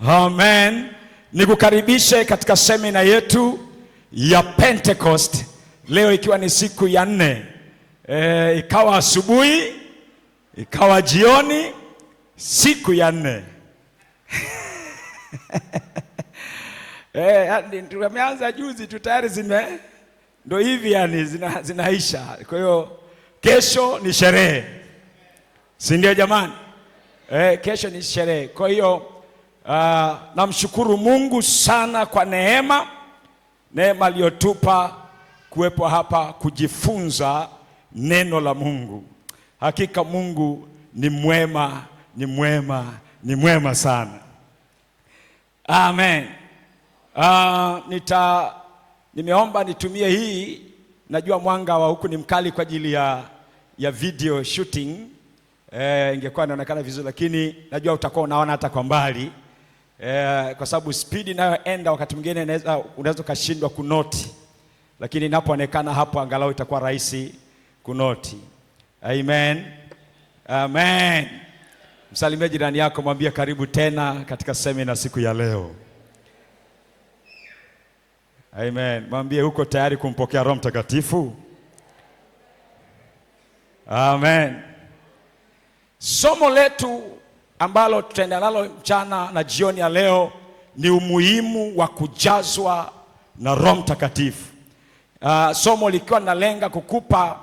Amen. Nikukaribishe katika semina yetu ya Pentecost. Leo ikiwa ni siku ya 4. Ikawa asubuhi, ikawa jioni, siku ya 4. Tumeanza juzi tu tayari ndo hivi yani zinaisha. Kwa hiyo kesho ni sherehe. Si ndio jamani? Kesho ni sherehe. Kwa hiyo namshukuru Mungu sana kwa neema aliyotupa kuwepo hapa kujifunza neno la Mungu. Hakika Mungu ni mwema, ni mwema, ni mwema sana. Amen. Nimeomba nitumie hii. Najua mwanga wa huku ni mkali kwa ajili ya video shooting. Ingekuwa inaonekana vizuri, lakini najua utakuwa unaona hata kwa mbali. Kwa sababu speed inayoenda wakati mwingine unaweza kushindwa kunoti, lakini inapoonekana hapo angalau itakuwa rahisi kunoti. Amen. Amen. Msalimie jirani yako, mwambie karibu tena katika semina siku ya leo. Amen. Mwambie uko tayari kumpokea Roho Mtakatifu. Amen. Somo letu ambalo tutaenda nalo mchana na jioni ya leo ni umuhimu wa kujazwa na Roho Mtakatifu. Somo likiwa linalenga kukupa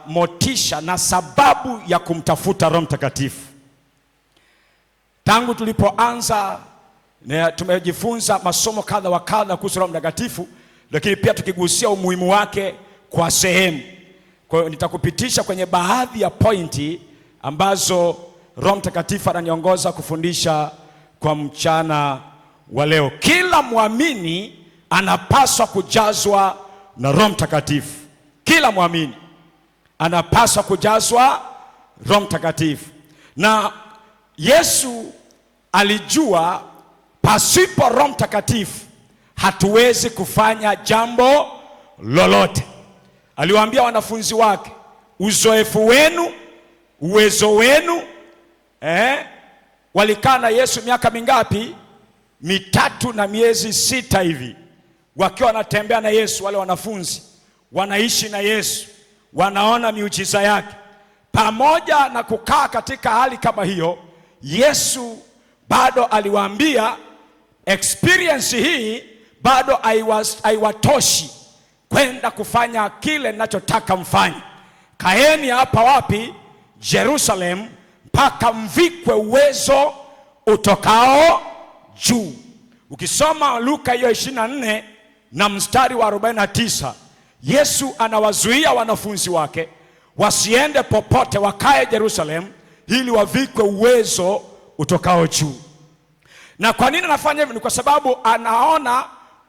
motisha na sababu ya kumtafuta Roho Mtakatifu. Tangu tulipoanza tumejifunza masomo kadha wa kadha kuhusu Roho Mtakatifu, lakini pia tukigusia umuhimu wake kwa sehemu. Kwa hiyo nitakupitisha kwenye baadhi ya pointi ambazo Roho Mtakatifu ananiongoza kufundisha kwa mchana wa leo. Kila muamini anapaswa kujazwa na Roho Mtakatifu. Kila muamini anapaswa kujazwa Roho Mtakatifu. Na Yesu alijua pasipo Roho Mtakatifu hatuwezi kufanya jambo lolote. Aliwaambia wanafunzi wake, uzoefu wenu, uwezo wenu. Walikaa na Yesu miaka mingapi? 3 na miezi 6 hivi, wakiwa wanatembea na Yesu. Wale wanafunzi wanaishi na Yesu, wanaona miujiza yake. Pamoja na kukaa katika hali kama hiyo, Yesu bado aliwaambia experience hii bado haiwatoshi kwenda kufanya kile ninachotaka mfanye. Kaeni hapa wapi? Jerusalem, mpaka mvikwe uwezo utokao juu. Ukisoma Luka hiyo 24 na mstari wa 49, Yesu anawazuia wanafunzi wake wasiende popote, wakae Jerusalem ili wavikwe uwezo utokao juu. Na kwa nini anafanya hivyo? Ni kwa sababu anaona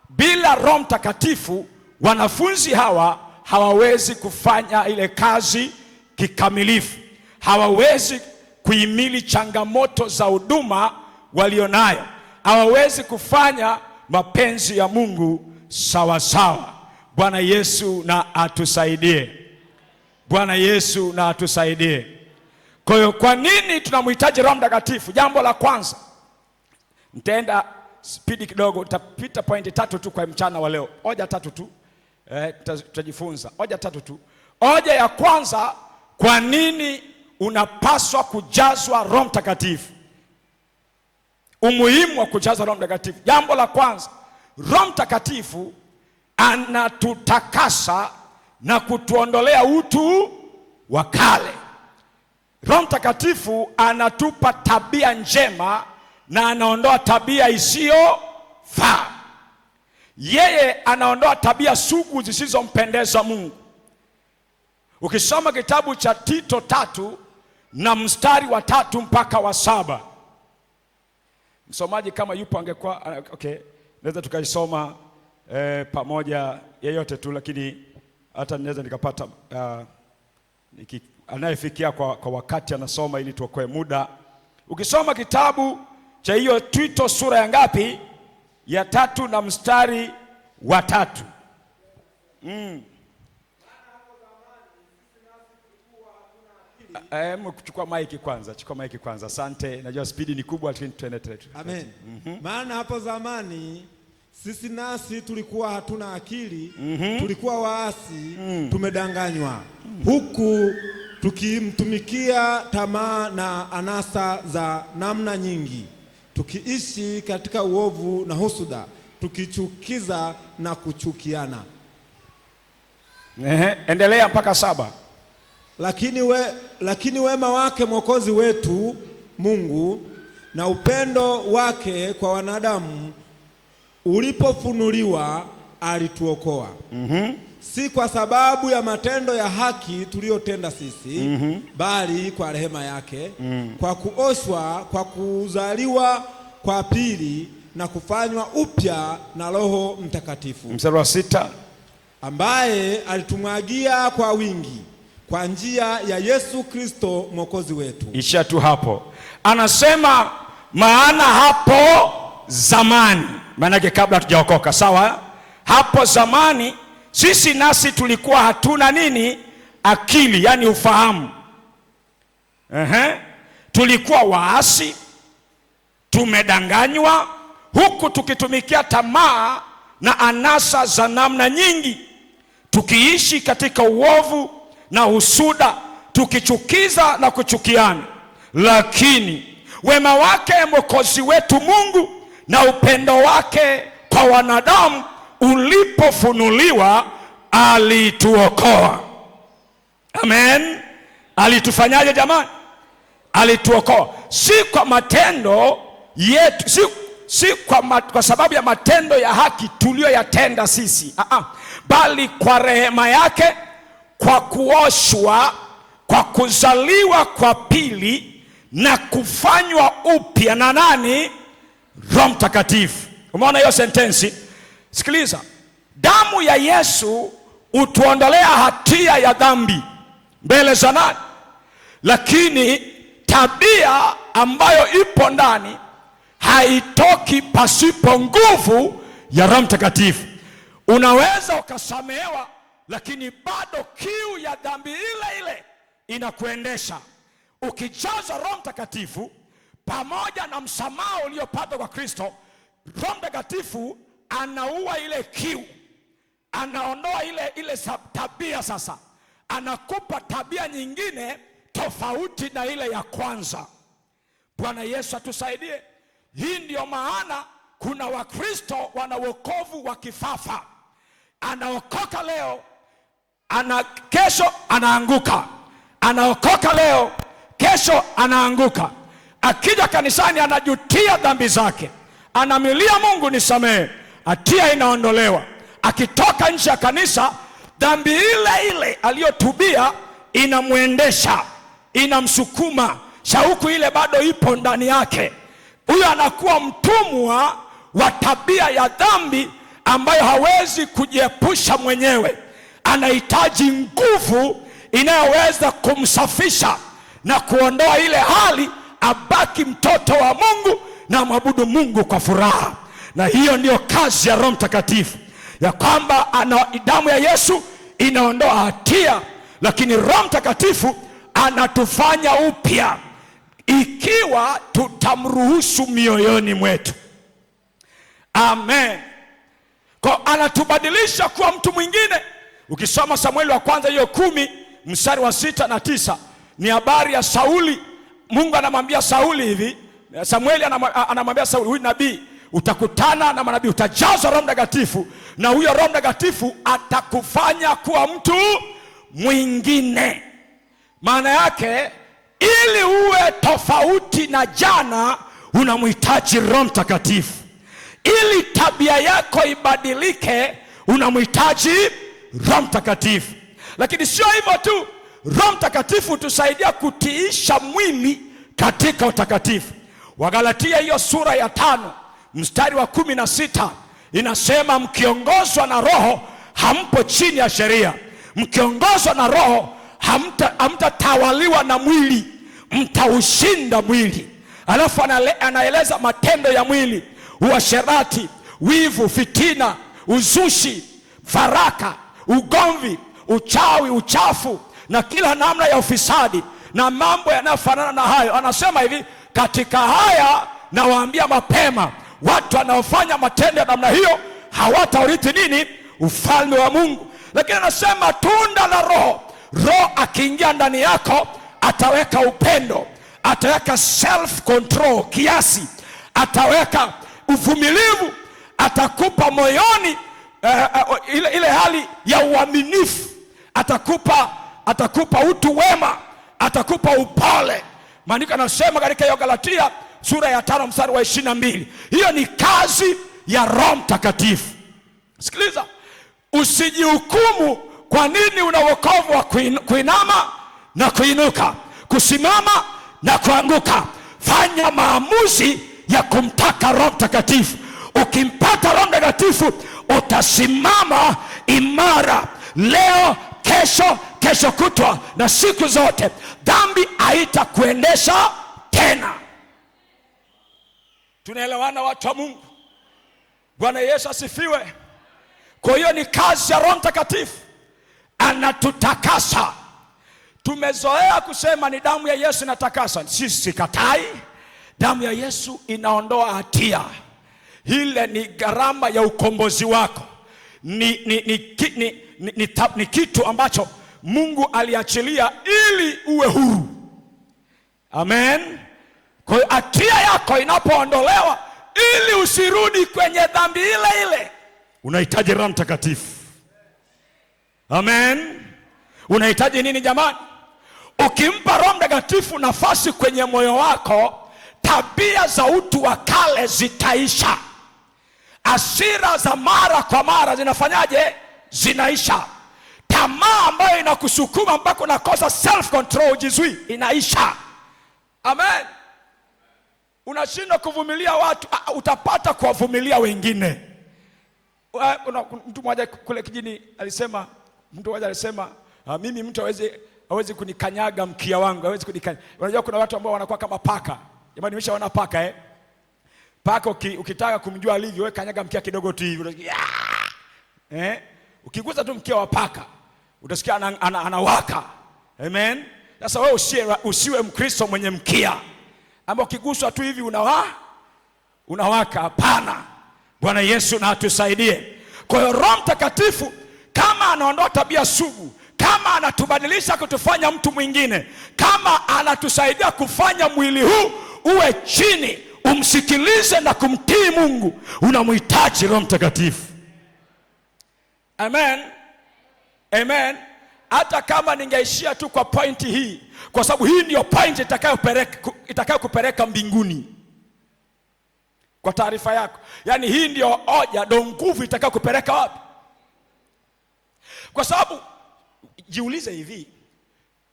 bila Roho Mtakatifu wanafunzi hawa hawawezi kufanya ile kazi kikamilifu. Hawawezi kuhimili changamoto za huduma walionayo. Hawawezi kufanya mapenzi ya Mungu sawa sawa. Bwana Yesu na atusaidie. Bwana Yesu na atusaidie. Kwa hiyo kwa nini tunamhitaji Roho Mtakatifu? Jambo la kwanza, nitaenda speed kidogo, utapita pointi 3 tu kwa mchana wa leo. Hoja 3 tu. Tutajifunza hoja 3 tu. Hoja ya kwanza, kwa nini unapaswa kujazwa Roho Mtakatifu? Umuhimu wa kujazwa Roho Mtakatifu. Jambo la kwanza, Roho Mtakatifu anatutakasa na kutuondolea utu wa kale. Roho Mtakatifu anatupa tabia njema na anaondoa tabia isiyofaa. Yeye anaondoa tabia sugu zisizompendeza Mungu. Ukisoma kitabu cha Tito 3 na mstari wa 3 mpaka wa 7. Msomaji kama yupo angekuwa okay, naweza tukaisoma pamoja yeyote tu, lakini hata naweza nikapata anayefikia kwa wakati anasoma ili tuokoe muda. Ukisoma kitabu cha hiyo Tito sura ya ngapi? Ya 3 na mstari wa 3. Chukua maiki kwanza. Asante. Najua spidi ni kubwa lakini tuendelee. Amen. Maana hapo zamani sisi nasi tulikuwa hatuna akili, tulikuwa waasi, tumedanganywa, huku tukimtumikia tamaa na anasa za namna nyingi, tukiishi katika uovu na husuda, tukichukiza na kuchukiana. Endelea mpaka 7. Lakini wema wake Mwokozi wetu Mungu na upendo wake kwa wanadamu ulipofunuliwa, alituokoa. Si kwa sababu ya matendo ya haki tuliyotenda sisi, bali kwa rehema yake, kwa kuoshwa, kwa kuzaliwa kwa pili na kufanywa upya na Roho Mtakatifu. Mstari wa 6. Ambaye alitumwagia kwa wingi kwa njia ya Yesu Kristo Mwokozi wetu. Isha tu hapo. Anasema maana hapo zamani, maana yake kabla hatujaokoka, sawa? Hapo zamani sisi nasi tulikuwa hatuna nini? Akili, yani ufahamu. Tulikuwa waasi, tumedanganywa, huku tukitumikia tamaa na anasa za namna nyingi, tukiishi katika uovu na husuda, tukichukiza na kuchukiana. Lakini wema wake Mwokozi wetu Mungu na upendo wake kwa wanadamu ulipofunuliwa, alituokoa. Amen. Alitufanyaje jamani? Alituokoa. Si kwa matendo yetu, si kwa sababu ya matendo ya haki tuliyoyatenda sisi, bali kwa rehema yake, kwa kuoshwa, kwa kuzaliwa kwa pili na kufanywa upya na nani? Roho Mtakatifu. Umeona hiyo sentensi? Sikiliza. Damu ya Yesu utuondolea hatia ya dhambi mbele za nani? Lakini tabia ambayo ipo ndani haitoki pasipo nguvu ya Roho Mtakatifu. Unaweza ukasamehewa, lakini bado kiu ya dhambi ile ile inakuendesha. Ukijaza Roho Mtakatifu pamoja na msamaha uliopata kwa Kristo, Roho Mtakatifu anaua ile kiu, anaondoa ile tabia. Sasa anakupa tabia nyingine tofauti na ile ya kwanza. Bwana Yesu atusaidie. Hii ndio maana kuna Wakristo wana wokovu wa kifafa. Anaokoka leo, kesho anaanguka. Anaokoka leo, kesho anaanguka. Akija kanisani anajutia dhambi zake, anamilia Mungu nisamehe, hatia inaondolewa. Akitoka nje ya kanisa, dhambi ile ile aliyotubia inamuendesha, inamsukuma, shauku ile bado ipo ndani yake. Huyo anakuwa mtumwa wa tabia ya dhambi ambayo hawezi kujiepusha mwenyewe. Anahitaji nguvu inayoweza kumsafisha na kuondoa ile hali, abaki mtoto wa Mungu na mwabudu Mungu kwa furaha. Na hiyo ndiyo kazi ya Roho Mtakatifu, ya kwamba damu ya Yesu inaondoa hatia, lakini Roho Mtakatifu anatufanya upya ikiwa tutamruhusu mioyoni mwetu. Amen. Kwa anatubadilisha kuwa mtu mwingine. Ukisoma Samueli wa kwanza hiyo 10 mstari wa 6 na 9, ni habari ya Sauli. Mungu anamwambia Sauli hivi, Samueli anamwambia Sauli, huyu nabii, utakutana na manabii, utajazwa Roho Mtakatifu, na huyo Roho Mtakatifu atakufanya kuwa mtu mwingine. Maana yake ili uwe tofauti na jana, unamhitaji Roho Mtakatifu. Ili tabia yako ibadilike, unamhitaji Roho Mtakatifu. Lakini sio hivyo tu, Roho Mtakatifu hutusaidia kutiisha mwili katika utakatifu. Wagalatia hiyo sura ya 5 mstari wa 16 inasema, mkiongozwa na Roho hampo chini ya sheria. Mkiongozwa na Roho hamtatawaliwa na mwili, mtaushinda mwili. Alafu anaeleza matendo ya mwili: uasherati, wivu, fitina, uzushi, faraka, ugomvi, uchawi, uchafu na kila namna ya ufisadi. na mambo yanayofanana na hayo. Anasema hivi, katika haya nawaambia mapema, watu wanaofanya matendo ya namna hiyo hawataurithi nini? Ufalme wa Mungu. Lakini anasema tunda la Roho, Roho akiingia ndani yako ataweka upendo, ataweka self control, kiasi, ataweka uvumilivu, atakupa moyoni ile hali ya uaminifu, atakupa utu wema, atakupa upole. Maandiko yanasema katika hiyo Galatia sura ya 5 mstari wa 22, hiyo ni kazi ya Roho Mtakatifu. Sikiliza, usijihukumu. Kwa nini? Una wokovu wa kuinama na kuinuka, kusimama na kuanguka. Fanya maamuzi ya kumtaka Roho Mtakatifu. Ukimpata Roho Mtakatifu utasimama imara leo, kesho kutwa na siku zote. Dhambi haitakuendesha tena. Tunaelewana watu wa Mungu? Bwana Yesu asifiwe. Kwa hiyo ni kazi ya Roho Mtakatifu, anatutakasa. Tumezoea kusema ni damu ya Yesu inatakasa. Sisi katai, damu ya Yesu inaondoa hatia. Ile ni gharama ya ukombozi wako. Ni kitu ambacho Mungu aliachilia ili uwe huru. Amen. Kwa hiyo hatia yako inapoondolewa, ili usirudi kwenye dhambi ile ile, unahitaji Roho Mtakatifu. Amen. Unahitaji nini jamani? Ukimpa Roho Mtakatifu nafasi kwenye moyo wako, tabia za utu wa kale zitaisha. Hasira za mara kwa mara zinafanyaje? Zinaisha. Tamaa ambayo inakusukuma mpaka unakosa self control, jizui, inaisha. Amen. Unashindwa kuvumilia watu, utapata kuwavumilia wengine. Mtu mmoja kule kijini alisema, mimi mtu hawezi kunikanyaga mkia wangu, hawezi kunikanyaga. Unajua kuna watu ambao wanakuwa kama paka. Jamani, nimeshaona paka Paka ukitaka kumjua alivyo, wewe kanyaga mkia kidogo tu hivi. Ukigusa tu mkia wa paka, utasikia anawaka. Amen. Sasa wewe usiwe Mkristo mwenye mkia ambao ukiguswa tu hivi unawaka. Hapana. Bwana Yesu na atusaidie. Kwa hiyo Roho Mtakatifu kama anaondoa tabia sugu, kama anatubadilisha kutufanya mtu mwingine, kama anatusaidia kufanya mwili huu uwe chini, umsikilize na kumtii Mungu, unamhitaji Roho Mtakatifu. Amen. Amen. Hata kama ningeishia tu kwa pointi hii, kwa sababu hii ndio point itakayokupeleka mbinguni. Kwa taarifa yako, yani hii ndio hoja, ndio nguvu itakayokupeleka wapi? Kwa sababu jiulize hivi,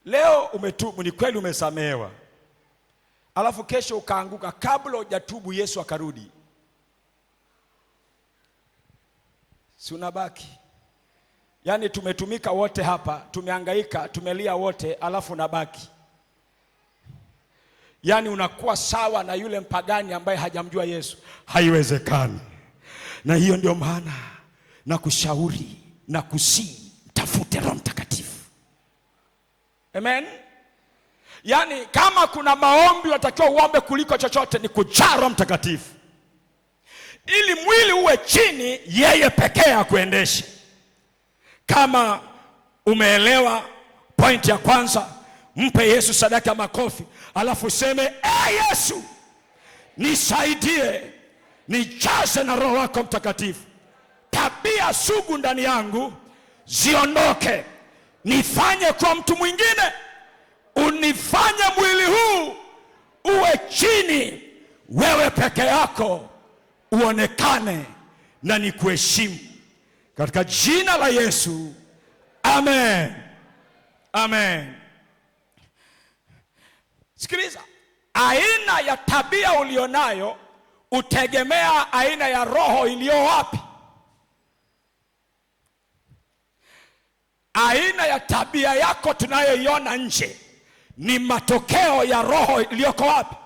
leo umetubu, ni kweli umesamehewa, alafu kesho ukaanguka, kabla hujatubu Yesu akarudi, si unabaki? Yani tumetumika wote hapa, tumehangaika, tumelia wote, alafu unabaki. Yani unakuwa sawa na yule mpagani ambaye hajamjua Yesu. Haiwezekani. Na hiyo ndio maana na kushauri na kusii, tafute Roho Mtakatifu. Amen. Yani kama kuna maombi unatakiwa uombe kuliko chochote, ni kujaa Roho Mtakatifu, ili mwili uwe chini, yeye pekee akuendeshe. Kama umeelewa point ya kwanza, mpe Yesu sadaka ya makofi, alafu useme, Yesu nisaidie, nijaze na Roho wako Mtakatifu. Tabia sugu ndani yangu ziondoke, nifanye kwa mtu mwingine, unifanye mwili huu uwe chini, wewe peke yako uonekane na nikuheshimu. Katika jina la Yesu. Amen. Amen. Sikiliza, aina ya tabia ulionayo utegemea aina ya roho iliyo wapi. Aina ya tabia yako tunayoiona nje ni matokeo ya roho iliyoko wapi.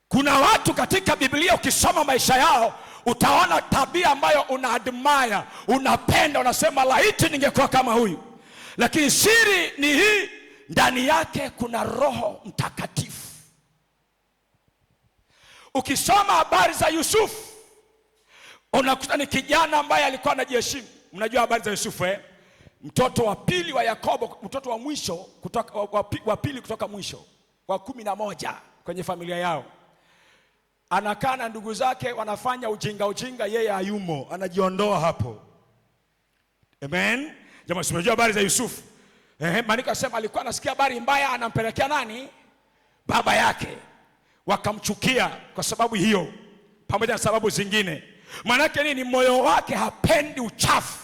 Kuna watu katika Biblia ukisoma maisha yao utaona tabia ambayo una-admire, unapenda, unasema laiti ningekuwa kama huyu. Lakini siri ni hii, ndani yake kuna Roho Mtakatifu. Ukisoma habari za Yusufu unakuta ni kijana ambaye alikuwa anajiheshimu. Mnajua habari za Yusufu mtoto wa pili wa Yakobo, mtoto wa mwisho kutoka wa pili kutoka mwisho, wa 11 kwenye familia yao. Anakaa na ndugu zake wanafanya ujinga, yeye hayumo, anajiondoa hapo. Amen. Jamaa, simejua habari za Yusufu. Maandiko yanasema alikuwa anasikia habari mbaya, anampelekea nani? Baba yake. Wakamchukia kwa sababu hiyo, pamoja na sababu zingine. Maana yake nini? Moyo wake hapendi uchafu,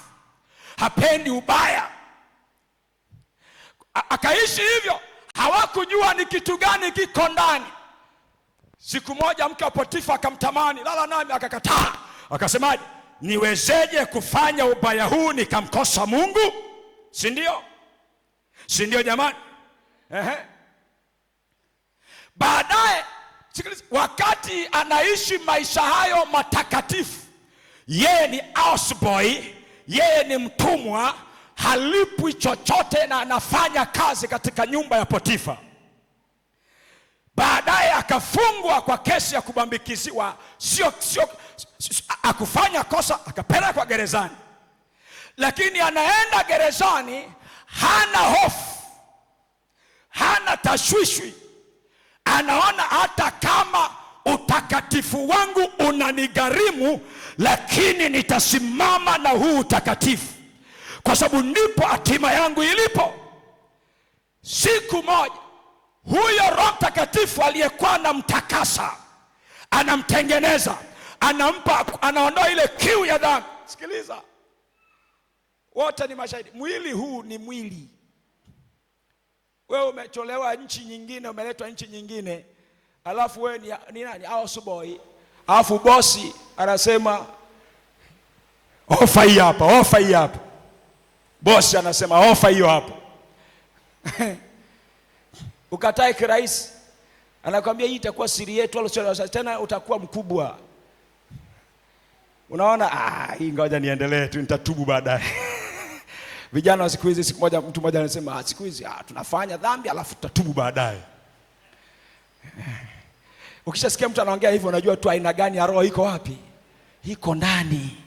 hapendi ubaya. Akaishi hivyo, hawakujua ni kitu gani kiko ndani. Siku moja mke wa Potifa akamtamani, lala nami, akakataa. Akasemaje? Niwezeje kufanya ubaya huu nikamkosa Mungu? Si ndio? Si ndio jamani? Baadaye, wakati anaishi maisha hayo matakatifu, yeye ni houseboy, yeye ni mtumwa, halipwi chochote na anafanya kazi katika nyumba ya Potifa. Baadaye akafungwa kwa kesi ya kubambikiziwa, sio akufanya kosa, akapelekwa gerezani. Lakini anaenda gerezani, hana hofu, hana tashwishwi. Anaona hata kama utakatifu wangu unanigharimu, lakini nitasimama na huu utakatifu, kwa sababu ndipo hatima yangu ilipo. Siku moja huyo Roho Mtakatifu aliyekuwa anamtakasa, anamtengeneza, anampa, anaondoa ile kiu ya dhambi. Sikiliza, wote ni mashahidi. Mwili huu ni mwili. Wewe umetolewa nchi nyingine, umeletwa nchi nyingine, alafu wewe ni nani? Houseboy. Alafu bosi anasema ofa hii hapa, ofa hii hapa. Bosi anasema ofa hiyo hapa. Ukatae kirahisi, anakuambia hii itakuwa siri yetu, tena utakuwa mkubwa. Unaona, hii ngoja niendelee tu, nitatubu baadaye. Vijana wa siku hizi, siku moja mtu mmoja anasema siku hizi tunafanya dhambi alafu tutatubu baadaye. Ukishasikia mtu anaongea hivyo, unajua tu aina gani ya roho iko wapi? Iko ndani.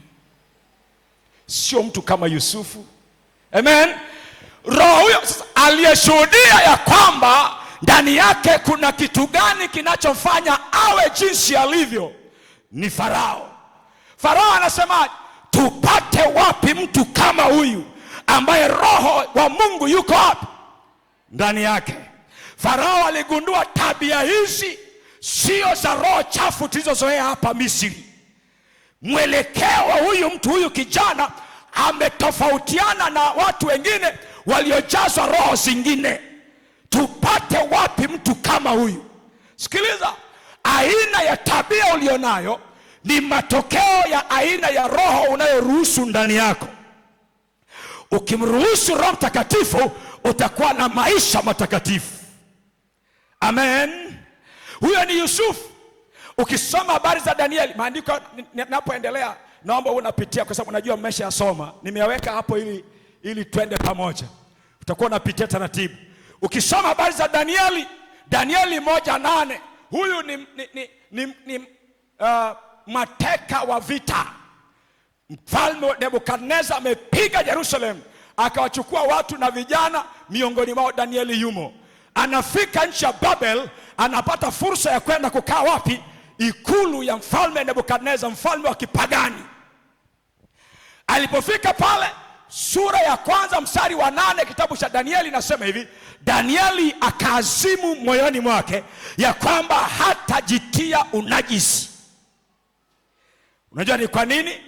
Sio mtu kama Yusufu. Amen. Roho huyo sasa aliyeshuhudia ya kwamba ndani yake kuna kitu gani kinachofanya awe jinsi alivyo ni Farao. Farao anasema, tupate wapi mtu kama huyu ambaye Roho wa Mungu yuko wapi? Ndani yake. Farao aligundua tabia hizi sio za roho chafu tulizozoea hapa Misri. Mwelekeo wa huyu mtu, huyu kijana, ametofautiana na watu wengine waliojazwa roho zingine. Tupate wapi mtu kama huyu? Sikiliza, aina ya tabia ulionayo ni matokeo ya aina ya roho unayoruhusu ndani yako. Ukimruhusu Roho Mtakatifu, utakuwa na maisha matakatifu. Amen. Huyo ni Yusufu. Ukisoma habari za Danieli, maandiko ninapoendelea naomba unapitia, kwa sababu najua mmeshayasoma. Nimeweka hapo ili twende pamoja. Utakuwa unapitia taratibu. Ukisoma habari za Danieli 1:8, huyu ni mateka wa vita. Mfalme Nebukadneza amepiga Yerusalemu, akawachukua watu na vijana, miongoni mwao Danieli yumo. Anafika nchi ya Babel, anapata fursa ya kwenda kukaa wapi? Ikulu ya mfalme Nebukadneza, mfalme wa kipagani. Alipofika pale, sura ya 1 mstari wa 8 kitabu cha Danieli nasema hivi: Danieli akaazimu moyoni mwake ya kwamba hatajitia unajisi. Unajua ni kwa nini?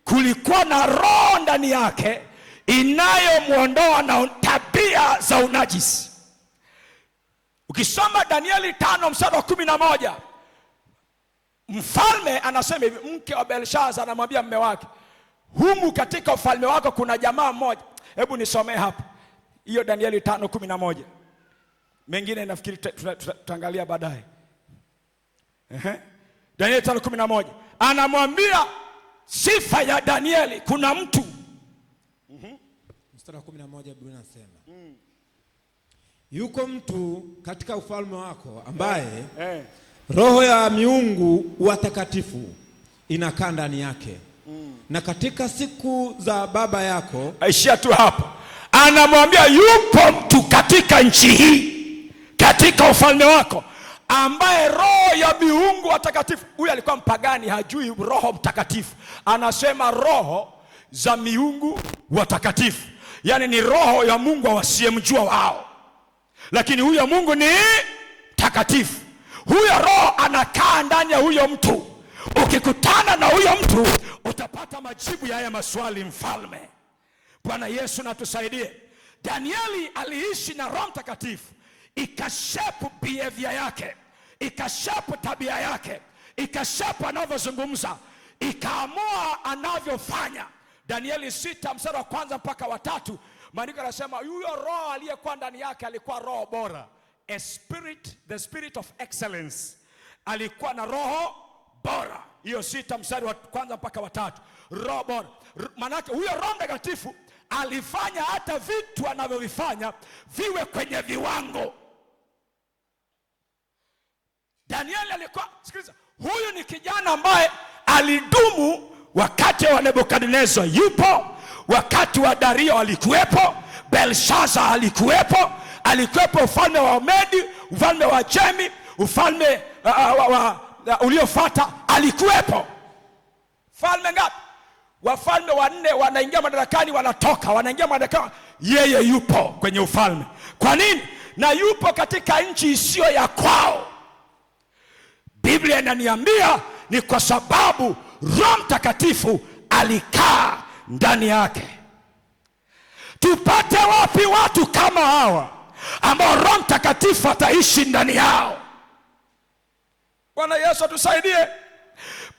Kulikuwa na roho ndani yake inayomwondoa na tabia za unajisi. Ukisoma Danieli 5 mstari wa 11, mfalme anasema hivi, mke wa Belshaza anamwambia mume wake, humu katika ufalme wako kuna jamaa mmoja. Hebu nisomee hapa hiyo Danieli 5:11. Mengine nafikiri tutaangalia baadaye. Danieli 5:11 anamwambia sifa ya Danieli. Kuna mtu mstari wa 11 Biblia inasema yuko mtu katika ufalme wako ambaye roho ya miungu watakatifu inakaa ndani yake. Na katika siku za baba yako, aishia tu hapo. Anamwambia yupo mtu katika nchi hii, katika ufalme wako, ambaye roho ya miungu watakatifu. Huyu alikuwa mpagani, hajui Roho Mtakatifu. Anasema roho za miungu watakatifu, yani ni roho ya Mungu wasiyemjua wao, lakini huyo Mungu ni takatifu. Huyo roho anakaa ndani ya huyo mtu. Ukikutana na huyo mtu utapata majibu ya haya maswali, mfalme. Bwana Yesu natusaidie. Danieli aliishi na Roho Mtakatifu, ikashape behavior yake, ikashape tabia yake, ikashape anavyozungumza, ikaamua anavyofanya. Danieli 6 mstari wa 1 mpaka wa 3, maandiko yanasema huyo roho aliyekuwa ndani yake alikuwa roho bora, a spirit, the spirit of excellence. Alikuwa na roho bora. Hiyo 6 mstari wa 1 mpaka wa 3, roho bora. Manake huyo Roho Mtakatifu alifanya hata vitu anavyovifanya viwe kwenye viwango. Danieli alikuwa, sikiliza, huyu ni kijana ambaye alidumu wakati wa Nebukadnezar, yupo wakati wa Dario, alikuwepo Belshaza, alikuwepo ufalme wa Medi, ufalme wa Jemi, ufalme uliofuata alikuwepo. Falme ngapi? Wafalme 4 wanaingia madarakani, wanatoka, wanaingia madarakani, yeye yupo kwenye ufalme. Kwa nini? Na yupo katika nchi isiyo ya kwao. Biblia inaniambia ni kwa sababu Roho Mtakatifu alikaa ndani yake. Tupate wapi watu kama hawa ambao Roho Mtakatifu ataishi ndani yao? Bwana Yesu atusaidie.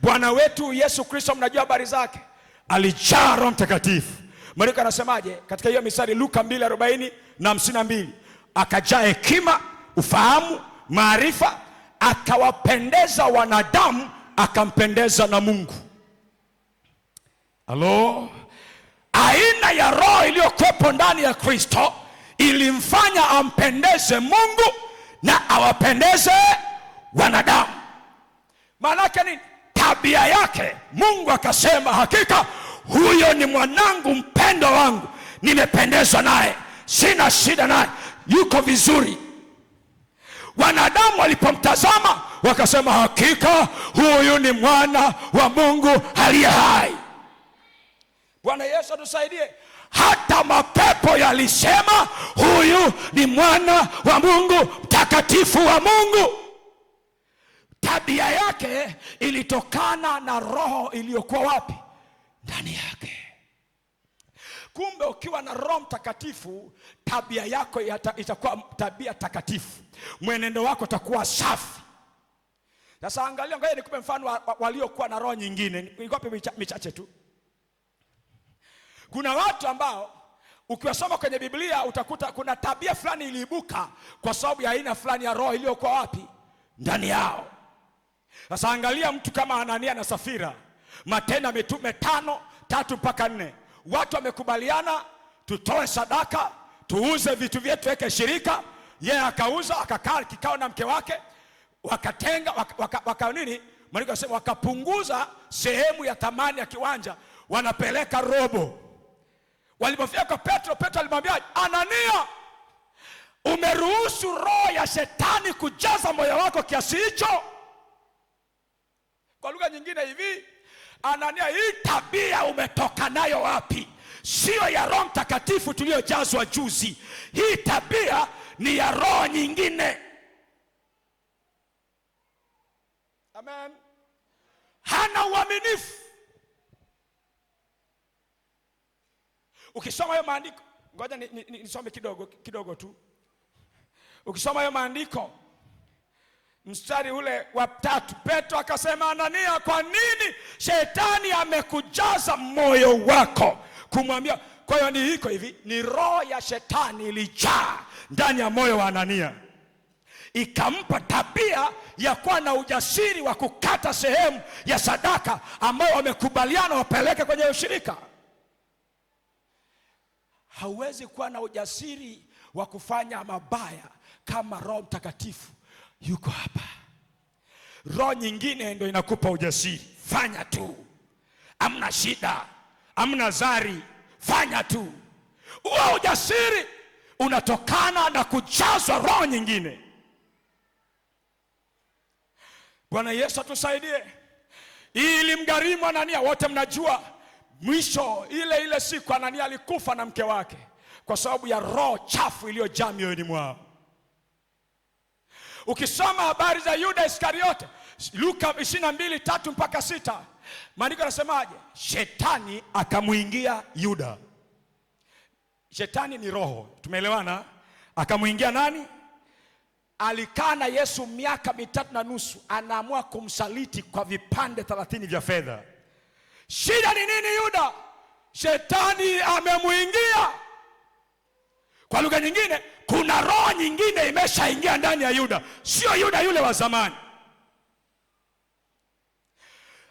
Bwana wetu Yesu Kristo, mnajua habari zake, alijaa Roho Mtakatifu. Maandiko yanasemaje katika hiyo misari? Luka 2:40 na 52, akajaa hekima, ufahamu, maarifa, akawapendeza wanadamu, akampendeza na Mungu. Halo, aina ya roho iliyokuwepo ndani ya Kristo ilimfanya ampendeze Mungu na awapendeze wanadamu. Maana yake nini? Tabia yake, Mungu akasema hakika huyo ni mwanangu mpendwa wangu, nimependezwa naye, sina shida naye, yuko vizuri. Wanadamu walipomtazama wakasema hakika huyu ni mwana wa Mungu aliye hai. Bwana Yesu atusaidie. Hata mapepo yalisema huyu ni mwana wa Mungu, mtakatifu wa Mungu. Tabia yake ilitokana na roho iliyokuwa wapi? Ndani yake. Kumbe ukiwa na Roho Mtakatifu, tabia yako itakuwa tabia takatifu, mwenendo wako utakuwa safi. Sasa angalia, ngoja nikupe mfano waliokuwa na roho nyingine, nikupe michache tu. Kuna watu ambao ukiwasoma kwenye Biblia utakuta kuna tabia fulani iliibuka kwa sababu ya aina fulani ya roho iliyokuwa wapi? Ndani yao. Sasa angalia mtu kama Anania na Safira, Matendo ya Mitume 5:3 mpaka 4. Watu wamekubaliana tutoe sadaka, tuuze vitu vyetu, tuweke shirika. Yeye akauza, akakaa kikao na mke wake, wakatenga waka nini? Maandiko yanasema wakapunguza sehemu ya thamani ya kiwanja, wanapeleka robo. Walipofika kwa Petro alimwambia, Anania, umeruhusu roho ya shetani kujaza moyo wako kiasi hicho? Kwa lugha nyingine hivi, Anania, hii tabia umetoka nayo wapi? Sio ya Roho Mtakatifu tuliyojazwa juzi. Hii tabia ni ya roho nyingine. Amen. Hana uaminifu. Ukisoma hayo maandiko, ngoja nisome kidogo tu. Ukisoma hayo maandiko, mstari ule wa 3, Petro akasema, Anania, kwa nini shetani amekujaza moyo wako kumwambia? Kwa hiyo ni hiko hivi, ni roho ya shetani ilijaa ndani ya moyo wa Anania, ikampa tabia ya kuwa na ujasiri wa kukata sehemu ya sadaka ambayo wamekubaliana wapeleke kwenye ushirika. Hauwezi kuwa na ujasiri wa kufanya mabaya kama Roho Mtakatifu yuko hapa. Roho nyingine ndio inakupa ujasiri. Fanya tu, hamna shida, hamna zari, fanya tu. Huo ujasiri unatokana na kujazwa roho nyingine. Bwana Yesu atusaidie. Ili mgharimu Anania, wote mnajua mwisho ile siku Anania alikufa na mke wake kwa sababu ya roho chafu iliyojaa mioyoni mwao. Ukisoma habari za Yuda Iskariote, Luka 22:3-6, maandiko yanasemaje? Shetani akamuingia Yuda. Shetani ni roho, tumeelewana? Akamuingia nani? Alikaa na Yesu miaka 3.5, anaamua kumsaliti kwa vipande 30 vya fedha. Shida ni nini Yuda? Shetani amemuingia. Kwa lugha nyingine, kuna roho nyingine imeshaingia ndani ya Yuda, sio Yuda yule wa zamani.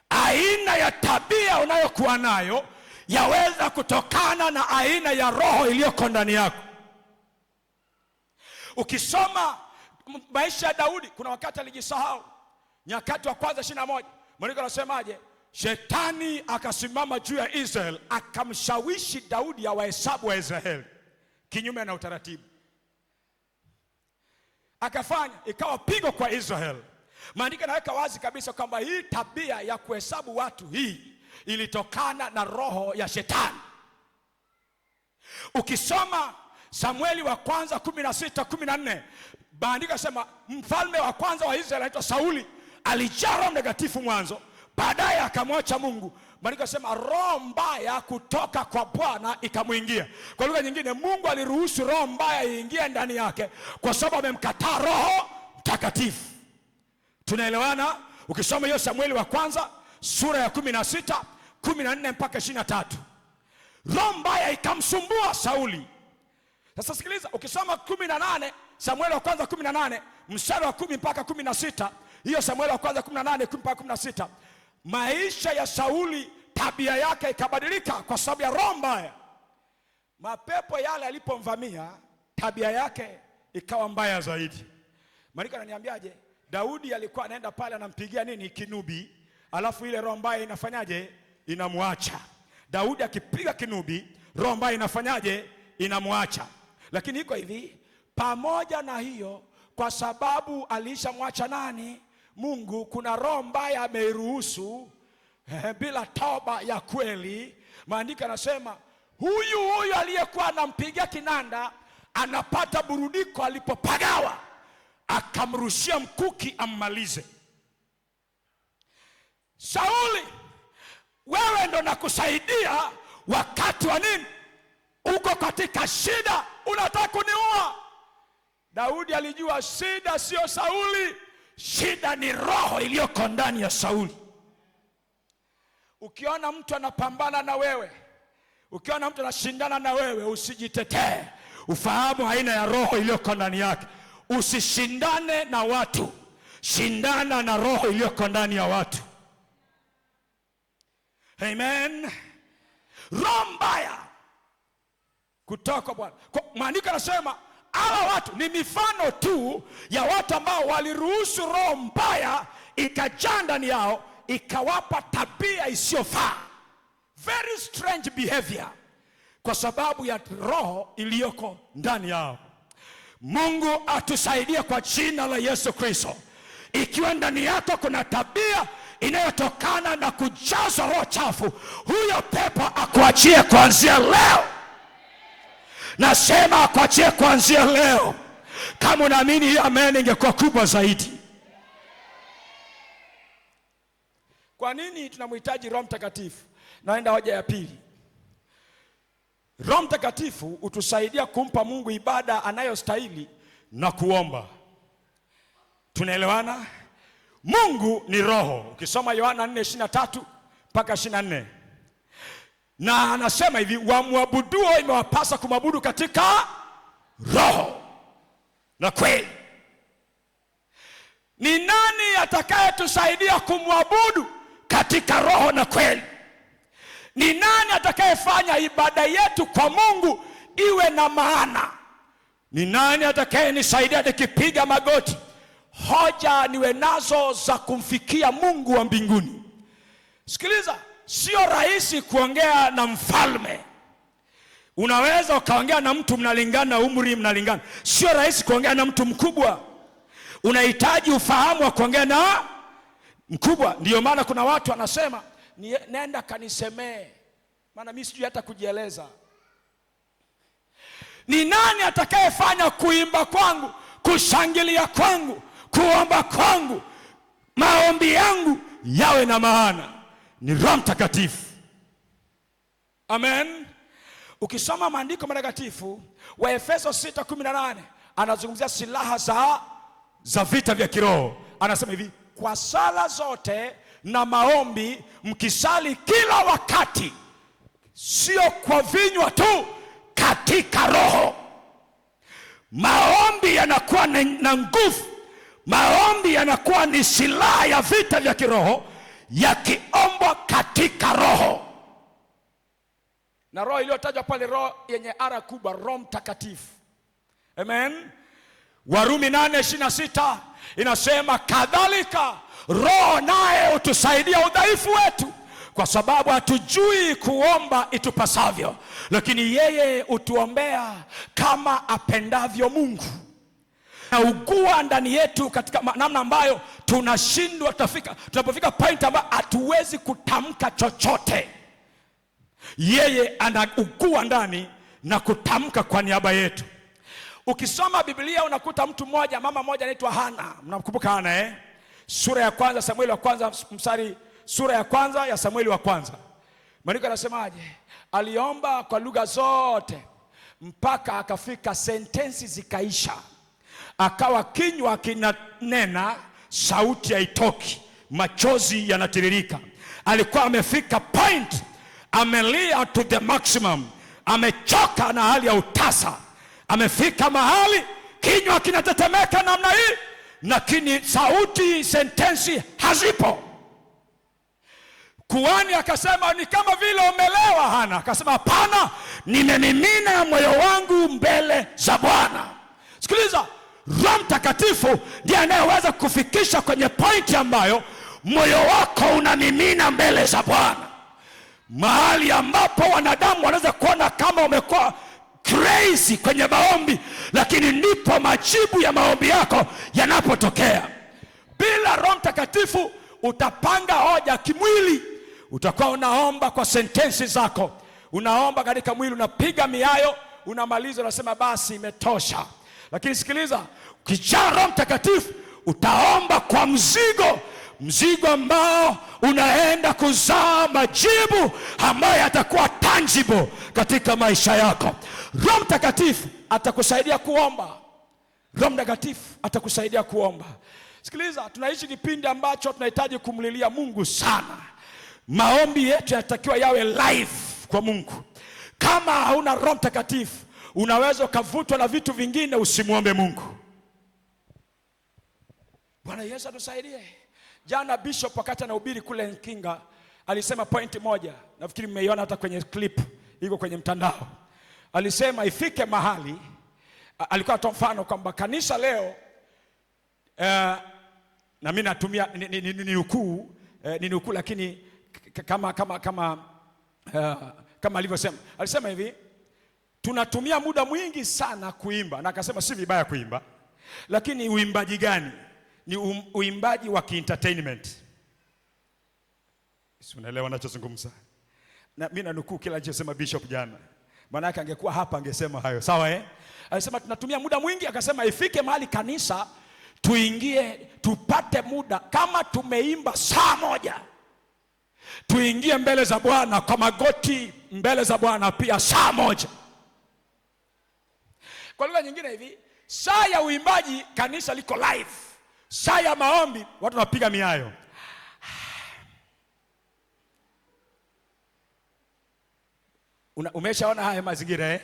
Aina ya tabia unayokuwa nayo yaweza kutokana na aina ya roho iliyoko ndani yako. Ukisoma maisha ya Daudi, kuna wakati alijisahau. Nyakati wa kwanza 21, maandiko yanasemaje? Shetani akasimama juu ya Israeli, akamshawishi Daudi awahesabu wa Israeli kinyume na utaratibu. Akafanya ikawa pigo kwa Israeli. Maandiko yanaweka wazi kabisa kwamba hii tabia ya kuhesabu watu hii ilitokana na roho ya Shetani. Ukisoma Samueli wa kwanza 16:14, maandiko yanasema mfalme wa kwanza wa Israeli anaitwa Sauli, alijaa Roho Mtakatifu mwanzo, baadaye akamwacha Mungu. Maandiko yanasema roho mbaya kutoka kwa Bwana ikamuingia. Kwa lugha nyingine, Mungu aliruhusu roho mbaya iingie ndani yake kwa sababu amemkataa Roho Mtakatifu. Tunaelewana? Ukisoma hiyo Samueli wa kwanza sura ya 16:14-23, roho mbaya ikamsumbua Sauli. Sasa sikiliza, ukisoma 18, Samueli wa kwanza 18 mstari wa 10-16, hiyo Samueli wa kwanza 18-10-16, maisha ya Sauli tabia yake ikabadilika kwa sababu ya roho mbaya. Mapepo yale yalipomvamia, tabia yake ikawa mbaya zaidi. Maandiko yananiambiaje? Daudi alikuwa anaenda pale anampigia nini? Kinubi. Alafu ile roho mbaya inafanyaje? Inamwacha. Daudi akipiga kinubi, roho mbaya inafanyaje? Inamwacha. Lakini iko hivi, pamoja na hiyo, kwa sababu alishamwacha nani? Mungu, kuna roho mbaya ameiruhusu bila toba ya kweli. Maandiko yanasema huyu aliyekuwa anampigia kinanda anapata burudiko alipopagawa, akamrushia mkuki ammalize. Sauli, wewe ndo nakusaidia wakati wa nini? Uko katika shida, unataka kuniua. Daudi alijua shida sio Sauli, shida ni roho iliyoko ndani ya Sauli. Ukiona mtu anapambana na wewe, ukiona mtu anashindana na wewe, usijitetee. Ufahamu aina ya roho iliyoko ndani yake. Usishindane na watu, shindana na roho iliyoko ndani ya watu. Amen. Roho mbaya kutoka kwa Bwana. Maandiko yanasema hawa watu ni mifano tu ya watu ambao waliruhusu roho mbaya ikajaa ndani yao, ikawapa tabia isiyofaa, very strange behavior, kwa sababu ya roho iliyoko ndani yao. Mungu atusaidie kwa jina la Yesu Kristo. Ikiwa ndani yako kuna tabia inayotokana na kujazwa roho chafu, huyo pepo akuachie kuanzia leo. Nasema akuachie kuanzia leo. Kama unaamini hiyo amen, ingekuwa kubwa zaidi. Kwa nini tunamhitaji Roho Mtakatifu? Naenda hoja ya pili. Roho Mtakatifu utusaidia kumpa Mungu ibada anayostahili na kuomba. Tunaelewana? Mungu ni roho. Ukisoma Yohana 4:23-24, na anasema hivi, wamwabuduo imewapasa kumwabudu katika roho na kweli. Ni nani atakayetusaidia kumwabudu katika roho na kweli? Ni nani atakayefanya ibada yetu kwa Mungu iwe na maana? Ni nani atakayenisaidia nikipiga magoti? Hoja niwe nazo za kumfikia Mungu wa mbinguni. Sikiliza, sio rahisi kuongea na mfalme. Unaweza ukaongea na mtu mnalingana umri, mnalingana. Sio rahisi kuongea na mtu mkubwa. Unahitaji ufahamu wa kuongea na mkubwa. Ndiyo maana kuna watu wanasema nenda kanisemee, maana mimi sijui hata kujieleza. Ni nani atakayefanya kuimba kwangu, kushangilia kwangu, kuomba kwangu, maombi yangu yawe na maana? Ni Roho Mtakatifu. Amen. Ukisoma maandiko matakatifu, wa Efeso 6:18 anazungumzia silaha za vita vya kiroho. Anasema hivi, kwa sala zote na maombi mkisali kila wakati, sio kwa vinywa tu, katika roho. Maombi yanakuwa na nguvu. Maombi yanakuwa ni silaha ya vita vya kiroho, yakiombwa katika roho. Na roho iliyotajwa pale, roho yenye ara kubwa, Roho Mtakatifu. Amen. Warumi 8:26 inasema, kadhalika Roho naye utusaidia udhaifu wetu, kwa sababu hatujui kuomba itupasavyo, lakini yeye utuombea kama apendavyo Mungu. Na ugua ndani yetu katika namna ambayo tunashindwa, tunapofika point ambayo hatuwezi kutamka chochote, yeye anaugua ndani na kutamka kwa niaba yetu. Ukisoma Biblia unakuta mtu mmoja, mama mmoja anaitwa Hana. Mnakumbuka Hana Sura ya kwanza Samueli wa kwanza sura ya kwanza ya Samueli wa kwanza. Maandiko yanasemaje? Aliomba kwa lugha zote mpaka akafika sentensi zikaisha. Akawa kinywa kinanena, sauti haitoki, machozi yanatiririka. Alikuwa amefika point, amelia to the maximum, amechoka na hali ya utasa. Amefika mahali kinywa kinatetemeka namna hii, lakini sauti, sentensi hazipo. Kuhani akasema, ni kama vile umelewa Hana. Akasema, hapana, nimemimina moyo wangu mbele za Bwana. Sikiliza, Roho Mtakatifu ndiye anayeweza kufikisha kwenye pointi ambayo moyo wako unamimina mbele za Bwana, mahali ambapo wanadamu wanaweza kuona kama umekuwa crazy kwenye maombi, lakini ndipo majibu ya maombi yako yanapotokea. Bila Roho Mtakatifu utapanga hoja kimwili. Utakuwa unaomba kwa sentensi zako, unaomba katika mwili, unapiga miayo, unamaliza unasema basi imetosha. Lakini sikiliza, ukijaa Roho Mtakatifu utaomba kwa mzigo ambao unaenda kuzaa majibu ambayo yatakuwa tangible katika maisha yako. Roho Mtakatifu atakusaidia kuomba. Roho Mtakatifu atakusaidia kuomba. Sikiliza, tunaishi kipindi ambacho tunahitaji kumlilia Mungu sana. Maombi yetu yanatakiwa yawe live kwa Mungu. Kama hauna Roho Mtakatifu, unaweza ukavutwa na vitu vingine, usimwombe Mungu. Bwana Yesu atusaidie. Jana Bishop wakati anahubiri kule Nkinga alisema point moja, nafikiri mmeiona hata kwenye clip iko kwenye mtandao. Alisema ifike mahali, alikuwa atoa mfano kwamba kanisa leo na mimi natumia ni nukuu lakini kama alivyosema. Alisema hivi, tunatumia muda mwingi sana kuimba, na akasema si vibaya kuimba, lakini uimbaji gani? Ni uimbaji wa entertainment. Si unaelewa ninachozungumza? Na mimi nanukuu kila alichosema Bishop jana. Maana yake angekuwa hapa angesema hayo. Sawa Alisema tunatumia muda mwingi, akasema ifike mahali kanisa tuingie, tupate muda, kama tumeimba saa moja, tuingie mbele za Bwana kwa magoti mbele za Bwana pia saa moja. Kwa lugha nyingine hivi, saa ya uimbaji kanisa liko live. Saa ya maombi watu wanapiga miayo. Umeshaona haya mazingira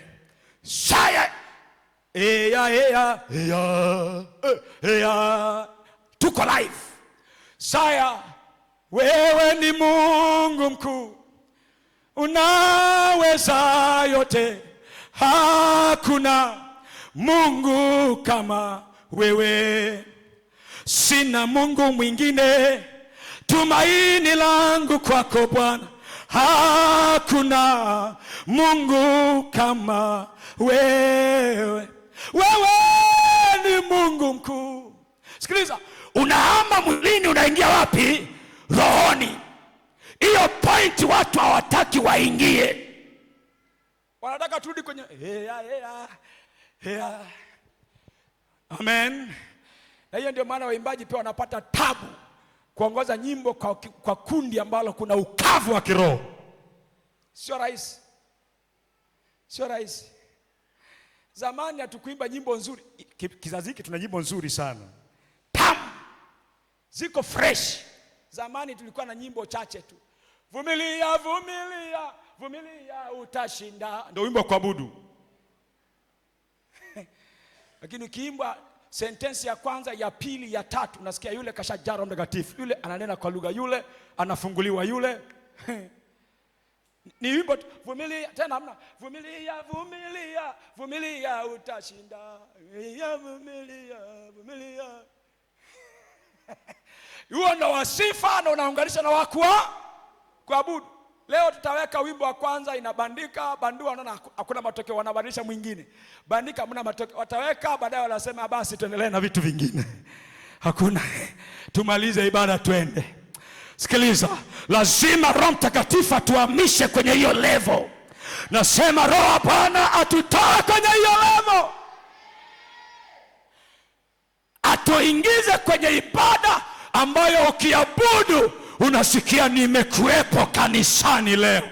Saa tuko live. Saa wewe ni Mungu mkuu, unaweza yote, hakuna Mungu kama wewe, sina Mungu mwingine, tumaini langu kwako Bwana. Hakuna Mungu kama wewe, wewe ni Mungu mkuu. Sikiliza, unahama mwilini unaingia wapi? Rohoni. Hiyo point watu hawataki waingie, wanataka turudi kwenye Amen. Na hiyo ndio maana waimbaji pia wanapata tabu kuongoza nyimbo kwa kundi ambalo kuna ukavu wa kiroho. Sio rahisi, sio rahisi. Zamani hatukuimba nyimbo nzuri, kizazi hiki tuna nyimbo nzuri sana, tamu, ziko fresh. Zamani tulikuwa na nyimbo chache tu, vumilia vumilia vumilia utashinda, ndio wimbo wa kuabudu. Lakini ukiimba sentensi ya kwanza, ya pili, ya tatu, unasikia yule kashajaa Roho Mtakatifu, yule ananena kwa lugha, yule anafunguliwa, yule ni wimbo vumilia. Tena hamna vumilia vumilia vumilia utashinda, vumilia vumilia. Huo ndo wasifa na unaunganisha na wakua kuabudu. Leo tutaweka wimbo wa kwanza, inabandika, bandua, wanaona hakuna matokeo, wanabadilisha mwingine, bandika, hamna matokeo, wataweka baadaye wanasema basi tuendelee na vitu vingine. Hakuna, tumalize ibada twende. Sikiliza, lazima Roho Mtakatifu atuhamishe kwenye hiyo level. Nasema Roho Bwana atutoe kwenye hiyo level, atuingize kwenye ibada ambayo ukiabudu unasikia nimekuwepo kanisani leo,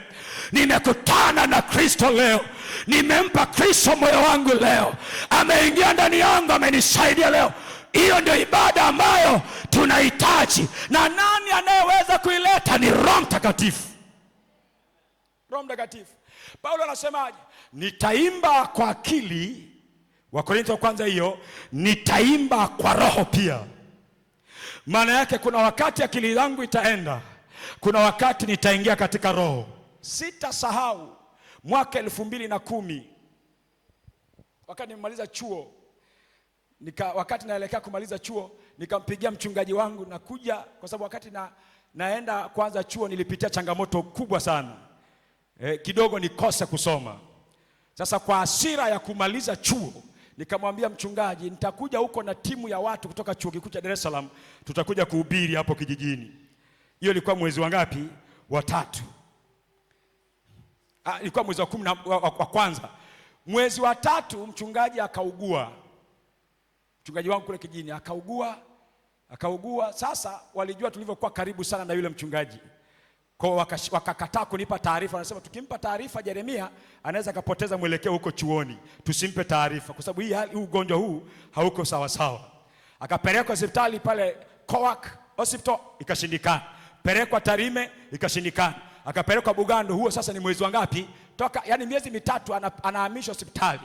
nimekutana na Kristo leo, nimempa Kristo moyo wangu leo, ameingia ndani yangu, amenisaidia leo. Hiyo ndio ibada ambayo tunahitaji, na nani anayeweza kuileta? Ni Roho Mtakatifu. Roho Mtakatifu. Paulo anasemaje? Nitaimba kwa akili, Wakorintho kwanza hiyo, nitaimba kwa roho pia. Maana yake kuna wakati akili yangu itaenda, kuna wakati nitaingia katika roho. Sitasahau mwaka 2010 wakati nimemaliza chuo, wakati naelekea kumaliza chuo, nikampigia mchungaji wangu na kuja, kwa sababu wakati naenda kwanza chuo nilipitia changamoto kubwa sana, kidogo nikose kusoma. Sasa kwa hasira ya kumaliza chuo, nikamwambia mchungaji, nitakuja huko na timu ya watu kutoka chuo kikuu cha Dar es Salaam, tutakuja kuhubiri hapo kijijini. Hiyo ilikuwa mwezi wa ngapi? Wa 3. Ilikuwa mwezi wa 10 wa kwanza. Mwezi wa 3 mchungaji akaugua. Mchungaji wangu kule kijijini akaugua. Sasa walijua tulivyokuwa karibu sana na yule mchungaji, kwa wakakataa kunipa taarifa. Wanasema tukimpa taarifa Yeremia anaweza kapoteza mwelekeo huko chuoni, tusimpe taarifa kwa sababu hii ugonjwa huu hauko sawa sawa. Akapelekwa hospitali pale Coac Hospital, ikashindikana. Pelekwa Tarime, ikashindikana. Akapelekwa Bugando. Huo sasa ni mwezi wangapi? Toka yani miezi 3 anahamishwa hospitali.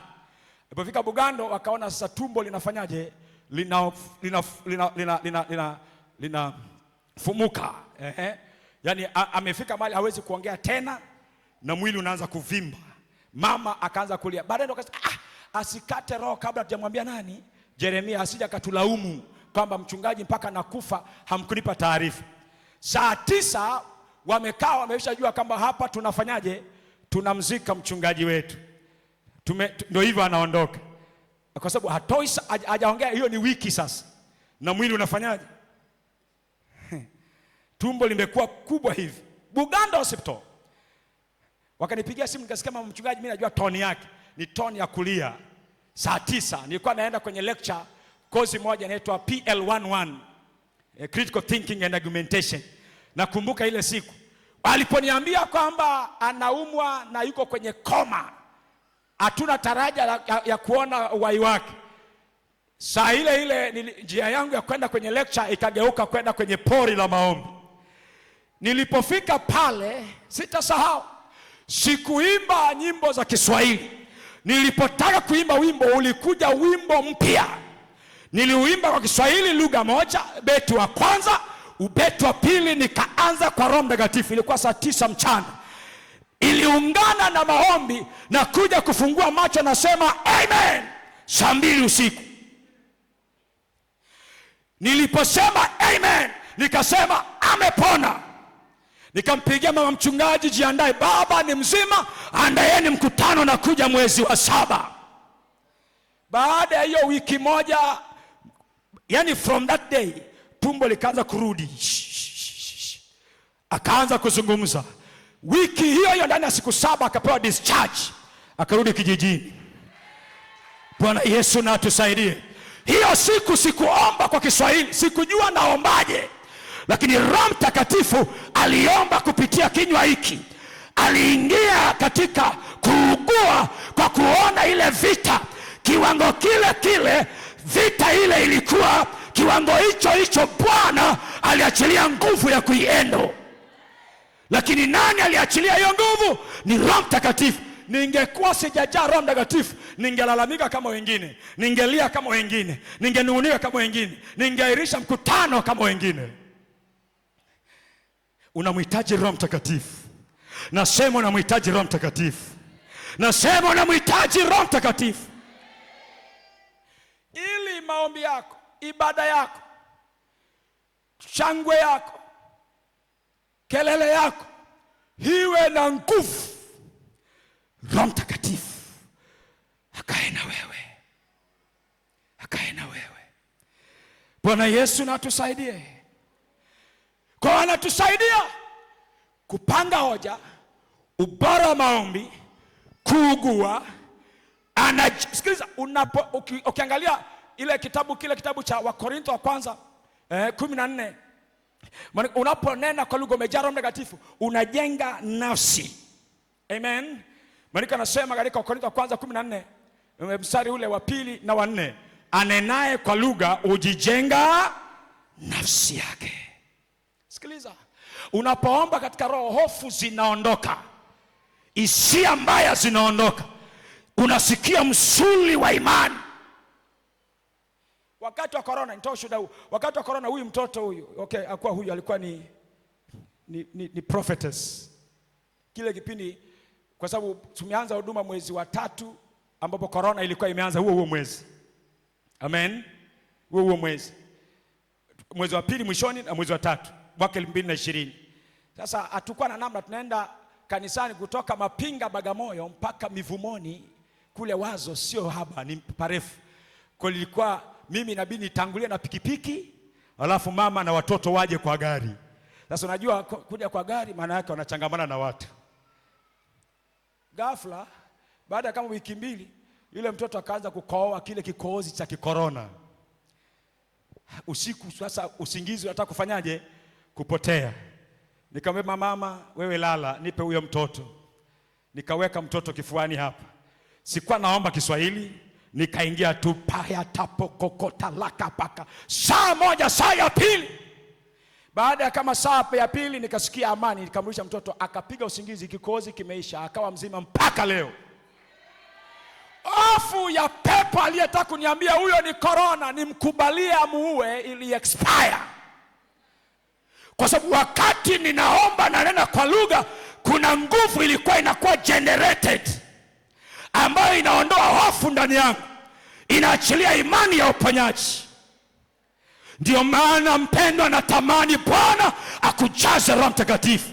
Alipofika Bugando wakaona sasa tumbo linafanyaje, linafumuka. Yani amefika mahali hawezi kuongea tena na mwili unaanza kuvimba. Mama akaanza kulia. Baadaye ndo akasema asikate roho kabla tujamwambia nani? Yeremia asija katulaumu kwamba mchungaji mpaka nakufa hamkunipa taarifa. Saa 9 wamekaa wameshajua kwamba hapa tunafanyaje? Tunamzika mchungaji wetu. Ndio hivyo anaondoka. Kwa sababu hatoi hajaongea, hiyo ni wiki sasa. Na mwili unafanyaje? Tumbo limekuwa kubwa hivi. Bugando Hospital. Wakanipigia simu nikasikia mama mchungaji, mimi najua toni yake ni toni ya kulia. Saa 9 nilikuwa naenda kwenye lecture kozi moja inaitwa PL11, Critical Thinking and Argumentation. Nakumbuka ile siku aliponiambia kwamba anaumwa na yuko kwenye koma, hatuna taraja ya kuona uhai wake. Saa ile njia yangu ya kwenda kwenye lecture ikageuka kwenda kwenye pori la maombi. Nilipofika pale, sitasahau, sikuimba nyimbo za Kiswahili. Nilipotaka kuimba wimbo, ulikuja wimbo mpya. Niliuimba kwa Kiswahili lugha moja, beti wa kwanza, ubeti wa pili nikaanza kwa Roho Mtakatifu. Ilikuwa saa 9 mchana. Iliungana na maombi na kuja kufungua macho, nasema amen. saa 2 usiku. Niliposema amen, nikasema amepona. Nikampigia mama mchungaji, jiandae, baba ni mzima, andaeni mkutano na kuja mwezi wa 7. Baada ya hiyo wiki moja, yani from that day, tumbo likaanza kurudi. Akaanza kuzungumza. Wiki hiyo ndani ya siku 7 akapewa discharge, akarudi kijijini. Bwana Yesu na atusaidie. Hiyo siku sikuomba kwa Kiswahili, sikujua naombaje, lakini Roho Mtakatifu aliomba kupitia kinywa hiki. Aliingia katika kuugua kwa kuona ile vita, kiwango kile kile, vita ile ilikuwa kiwango hicho. Bwana aliachilia nguvu ya kuiendo. Lakini nani aliachilia hiyo nguvu? Ni Roho Mtakatifu. Ningekuwa sijajaa Roho Mtakatifu, ningelalamika kama wengine, ningelia kama wengine, ningenung'unika kama wengine, ningeirisha mkutano kama wengine. Unamhitaji Roho Mtakatifu. Nasema unamhitaji Roho Mtakatifu. Nasema unamhitaji Roho Mtakatifu. Ili maombi yako, ibada yako, shangwe yako, kelele yako hiwe na nguvu, Roho Mtakatifu akae na wewe. Akae na wewe. Bwana Yesu na atusaidie. Kwa anatusaidia kupanga hoja, ubora wa maombi, kuugua. Sikiliza, ukiangalia kile kitabu cha Wakorintho wa kwanza 14, unaponena kwa lugha umejaa Roho Mtakatifu, unajenga nafsi. Amen. Maandiko yanasema katika Wakorintho wa kwanza 14 mstari ule wa 2 na wa 4, anenaye kwa lugha ujijenga nafsi yake. Sikiliza, unapoomba katika roho, hofu zinaondoka, hisia mbaya zinaondoka, unasikia msuli wa imani. Wakati wa corona, nitoa ushuhuda huu. Wakati wa corona, huyu mtoto huyu, alikuwa ni prophetess. Kile kipindi, kwa sababu tumeanza huduma mwezi wa 3 ambapo corona ilikuwa imeanza huo mwezi. Amen. Huo mwezi wa 2 mwishoni na mwezi wa 3 mwaka 2020. Sasa hatakuwa na namna, tunaenda kanisani kutoka Mapinga Bagamoyo mpaka Mivumoni kule Wazo, sio haba, ni parefu. Kwa ilikuwa mimi inabidi nitangulie na pikipiki, alafu mama na watoto waje kwa gari. Sasa unajua kuja kwa gari maana yake wanachangamana na watu. Ghafla baada ya kama wiki 2, yule mtoto akaanza kukohoa kile kikohozi cha kikorona. Usiku sasa usingizi unataka kufanyaje? Kupotea. Nikamwambia mama, wewe lala, nipe huyo mtoto. Nikaweka mtoto kifuani hapa. Sikuwa naomba Kiswahili, nikaingia tu paya tapo kokota laka paka. Saa 1, saa ya 2. Baada ya kama saa ya 2 nikasikia amani, nikamrudisha mtoto, akapiga usingizi, kikohozi kimeisha, akawa mzima mpaka leo. Hofu ya pepo aliyetaka kuniambia huyo ni corona, nimkubalie amuue, ili expire. Kwa sababu wakati ninaomba na nena kwa lugha, kuna nguvu ilikuwa inakuwa generated, ambayo inaondoa hofu ndani yangu, inaachilia imani ya uponyaji. Ndio maana mpendwa, natamani Bwana akujaze Roho Mtakatifu.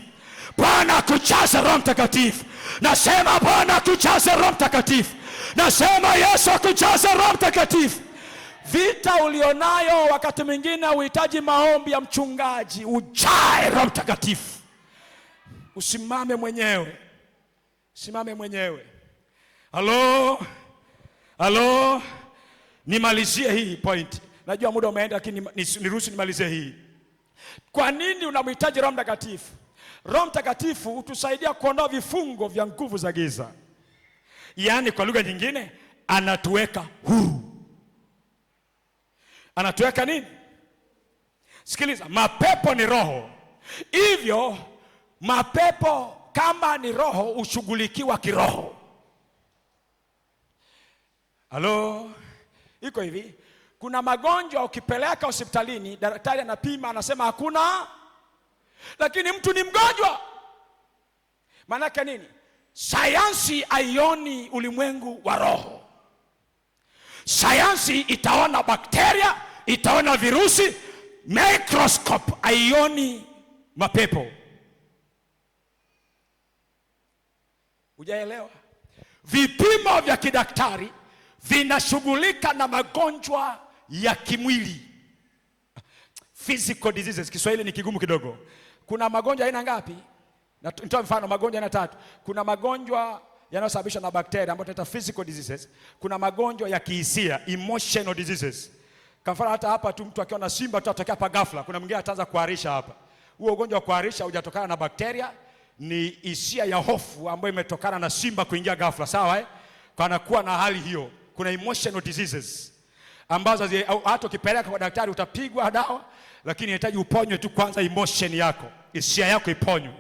Bwana akujaze Roho Mtakatifu. Nasema Bwana akujaze Roho Mtakatifu. Nasema Yesu akujaze Roho Mtakatifu. Vita ulionayo wakati mwingine uhitaji maombi ya mchungaji, ujae Roho Mtakatifu. Usimame mwenyewe. Simame mwenyewe. Halo. Nimalizie hii point. Najua muda umeenda, lakini niruhusu nimalizie hii. Kwa nini unamhitaji Roho Mtakatifu? Roho Mtakatifu utusaidia kuondoa vifungo vya nguvu za giza. Yaani kwa lugha nyingine, anatuweka huru. Anatuweka nini? Sikiliza, mapepo ni roho. Hivyo mapepo kama ni roho ushughulikiwa kiroho. Iko hivi, kuna magonjwa ukipeleka hospitalini, daktari anapima, anasema hakuna, lakini mtu ni mgonjwa. Maana yake nini? Sayansi haioni ulimwengu wa roho. Sayansi itaona bakteria, itaona virusi, microscope haioni mapepo. Hujaelewa? Vipimo vya kidaktari vinashughulika na magonjwa ya kimwili, physical diseases. Kiswahili ni kigumu kidogo. Kuna magonjwa aina ngapi? Nitoa mfano, magonjwa aina 3. Kuna magonjwa yanayosababishwa na bakteria ambayo tunaita physical diseases. Kuna magonjwa ya kihisia, emotional diseases. Kwa mfano hata hapa tu mtu akiwa na simba tu atokea hapa ghafla, kuna mwingine ataanza kuharisha hapa. Huo ugonjwa wa kuharisha hujatokana na bakteria, ni hisia ya hofu ambayo imetokana na simba kuingia ghafla, sawa eh? Kana kuwa na hali hiyo. Kuna emotional diseases ambazo hata ukipeleka kwa daktari utapigwa dawa, lakini inahitaji uponywe tu kwanza emotion yako, hisia yako iponywe.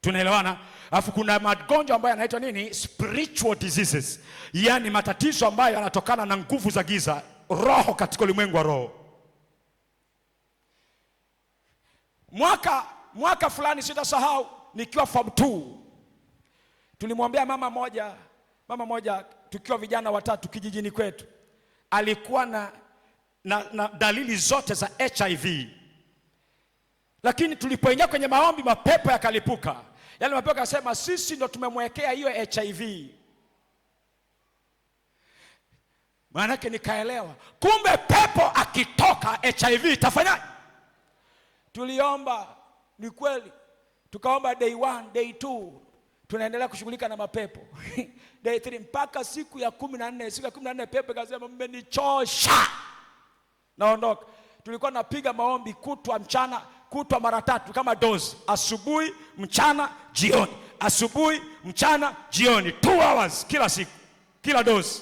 Tunaelewana? Alafu kuna magonjwa ambayo yanaitwa nini? Spiritual diseases. Yaani matatizo ambayo yanatokana na nguvu za giza, roho katika ulimwengu wa roho. Mwaka fulani sitasahau, nikiwa form 2. Tulimwambia mama moja tukiwa vijana watatu kijijini kwetu. Alikuwa na dalili zote za HIV. Lakini tulipoingia kwenye maombi, mapepo yakalipuka. Yale mapepo yakasema sisi ndo tumemwekea hiyo HIV. Maana yake nikaelewa, kumbe pepo akitoka HIV itafanyaje? Tuliomba, ni kweli. Tukaomba day 1, day 2, tunaendelea kushughulika na mapepo. Day 3 mpaka siku ya 14, siku ya 14 pepo ikasema mmenichosha, naondoka. Tulikuwa napiga maombi kutwa mchana, kutwa mara 3 kama dozi, asubuhi, mchana, jioni, asubuhi, mchana, jioni, 2 hours kila siku, kila dozi.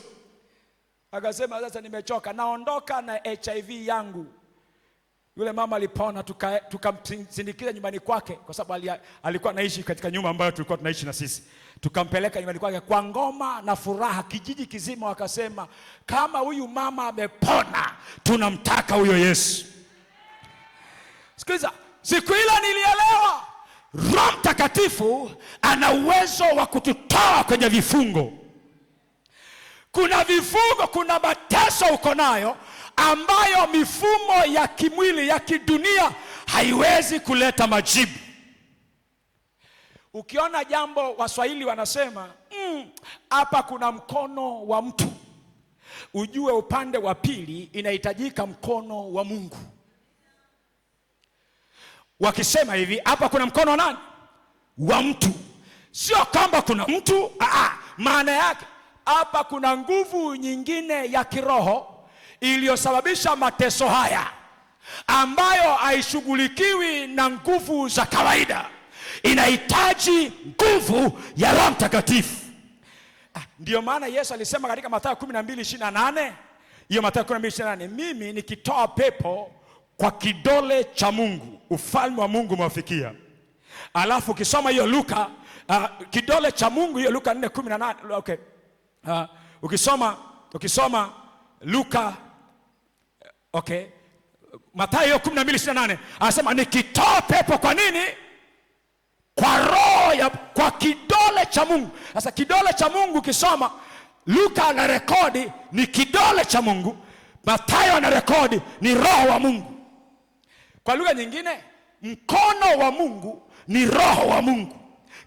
Akasema sasa nimechoka, naondoka na HIV yangu. Yule mama alipona, tukamsindikiza nyumbani kwake, kwa sababu alikuwa anaishi katika nyumba ambayo tulikuwa tunaishi na sisi. Tukampeleka nyumbani kwake kwa ngoma na furaha, kijiji kizima wakasema kama huyu mama amepona, tunamtaka huyo Yesu. Sikiliza, siku ile nilielewa Roho Mtakatifu ana uwezo wa kututoa kwenye vifungo. Kuna vifungo, kuna mateso uko nayo ambayo mifumo ya kimwili ya kidunia haiwezi kuleta majibu. Ukiona jambo, Waswahili wanasema hapa kuna mkono wa mtu, ujue upande wa pili inahitajika mkono wa Mungu. Wakisema hivi, hapa kuna mkono wa nani? Wa mtu. Sio kwamba kuna mtu, maana yake hapa kuna nguvu nyingine ya kiroho iliyosababisha mateso haya, ambayo haishughulikiwi na nguvu za kawaida. Inahitaji nguvu ya Roho Mtakatifu. Ndio maana Yesu alisema katika Mathayo 12:28, hiyo Mathayo 12:28, mimi nikitoa pepo kwa kidole cha Mungu, ufalme wa Mungu umewafikia. Alafu ukisoma hiyo Luka, kidole cha Mungu, hiyo Luka 4:18, okay. Ukisoma Luka, okay, Mathayo 12:28 anasema nikitoa pepo kwa nini? Kwa roho kwa kidole cha Mungu. Sasa kidole cha Mungu ukisoma Luka ana rekodi ni kidole cha Mungu, Mathayo ana rekodi ni roho wa Mungu. Kwa lugha nyingine, mkono wa Mungu ni roho wa Mungu,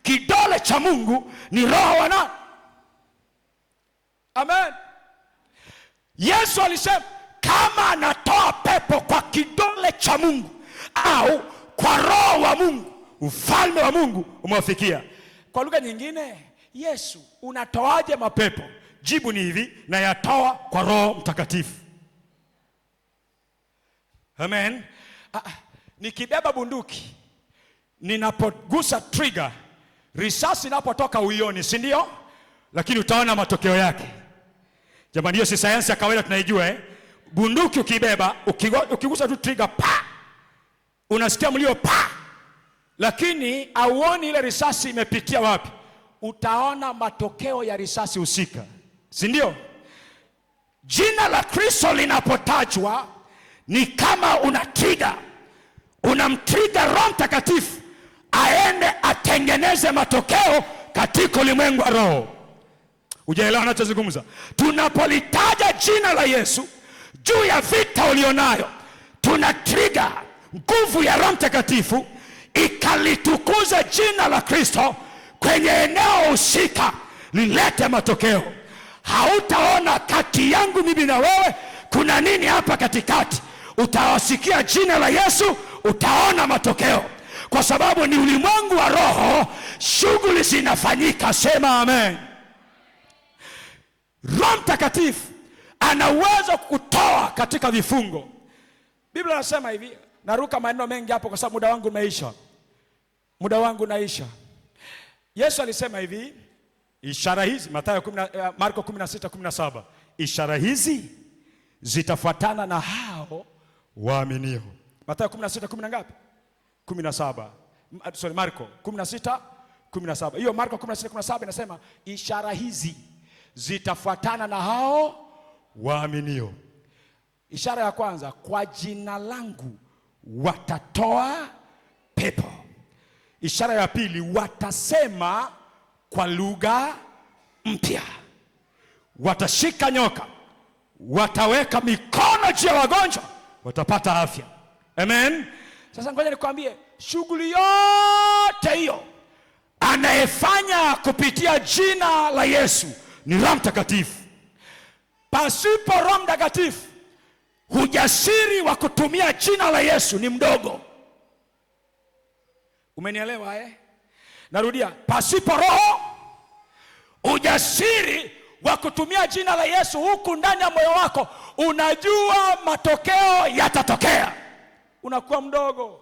kidole cha Mungu ni roho wa nani? Amen. Yesu alisema kama anatoa pepo kwa kidole cha Mungu au kwa roho wa Mungu, ufalme wa Mungu umewafikia. Kwa lugha nyingine, Yesu, unatoaje mapepo? Jibu ni hivi, na yatoa kwa Roho Mtakatifu. Amen. Nikibeba bunduki, ninapogusa trigger, risasi inapotoka uioni, si ndio? Lakini utaona matokeo yake. Jamani, hiyo si sayansi ya kawaida tunaijua eh? Bunduki ukibeba, ukigusa tu trigger, pa! Unasikia mlio pa! Lakini auoni ile risasi imepitia wapi. Utaona matokeo ya risasi husika, si ndio? Jina la Kristo linapotajwa ni kama unamtrigger Roho Mtakatifu aende atengeneze matokeo katika ulimwengu wa roho. Hujaelewa ninachozungumza? Tunapolitaja jina la Yesu juu ya vita ulionayo, tuna trigger nguvu ya Roho Mtakatifu ikalitukuza jina la Kristo kwenye eneo husika, lilete matokeo. Hautaona kati yangu mimi na wewe kuna nini hapa katikati. Utawasikia jina la Yesu, utaona matokeo, kwa sababu ni ulimwengu wa roho, shughuli zinafanyika. Sema amen. Roho Mtakatifu ana uwezo kutoa katika vifungo. Biblia inasema hivi, naruka maneno mengi hapo kwa sababu muda wangu unaisha. Yesu alisema hivi, ishara hizi, Marko 16:17, ishara hizi zitafuatana na hao waaminio. Mathayo 16:10 ngapi? 17. Sorry, Marko 16:17. Hiyo Marko 16:17 inasema ishara hizi zitafuatana na hao waaminio. Ishara ya kwanza, kwa jina langu watatoa pepo. Ishara ya pili, watasema kwa lugha mpya. Watashika nyoka, wataweka mikono juu ya wagonjwa, watapata afya. Amen. Sasa ngoja nikwambie, shughuli yote hiyo anayefanya kupitia jina la Yesu ni Roho Mtakatifu. Pasipo Roho Mtakatifu, ujasiri wa kutumia jina la Yesu ni mdogo. Umenielewa Narudia, pasipo Roho, ujasiri wa kutumia jina la Yesu huku ndani ya moyo wako, unajua matokeo yatatokea, unakuwa mdogo.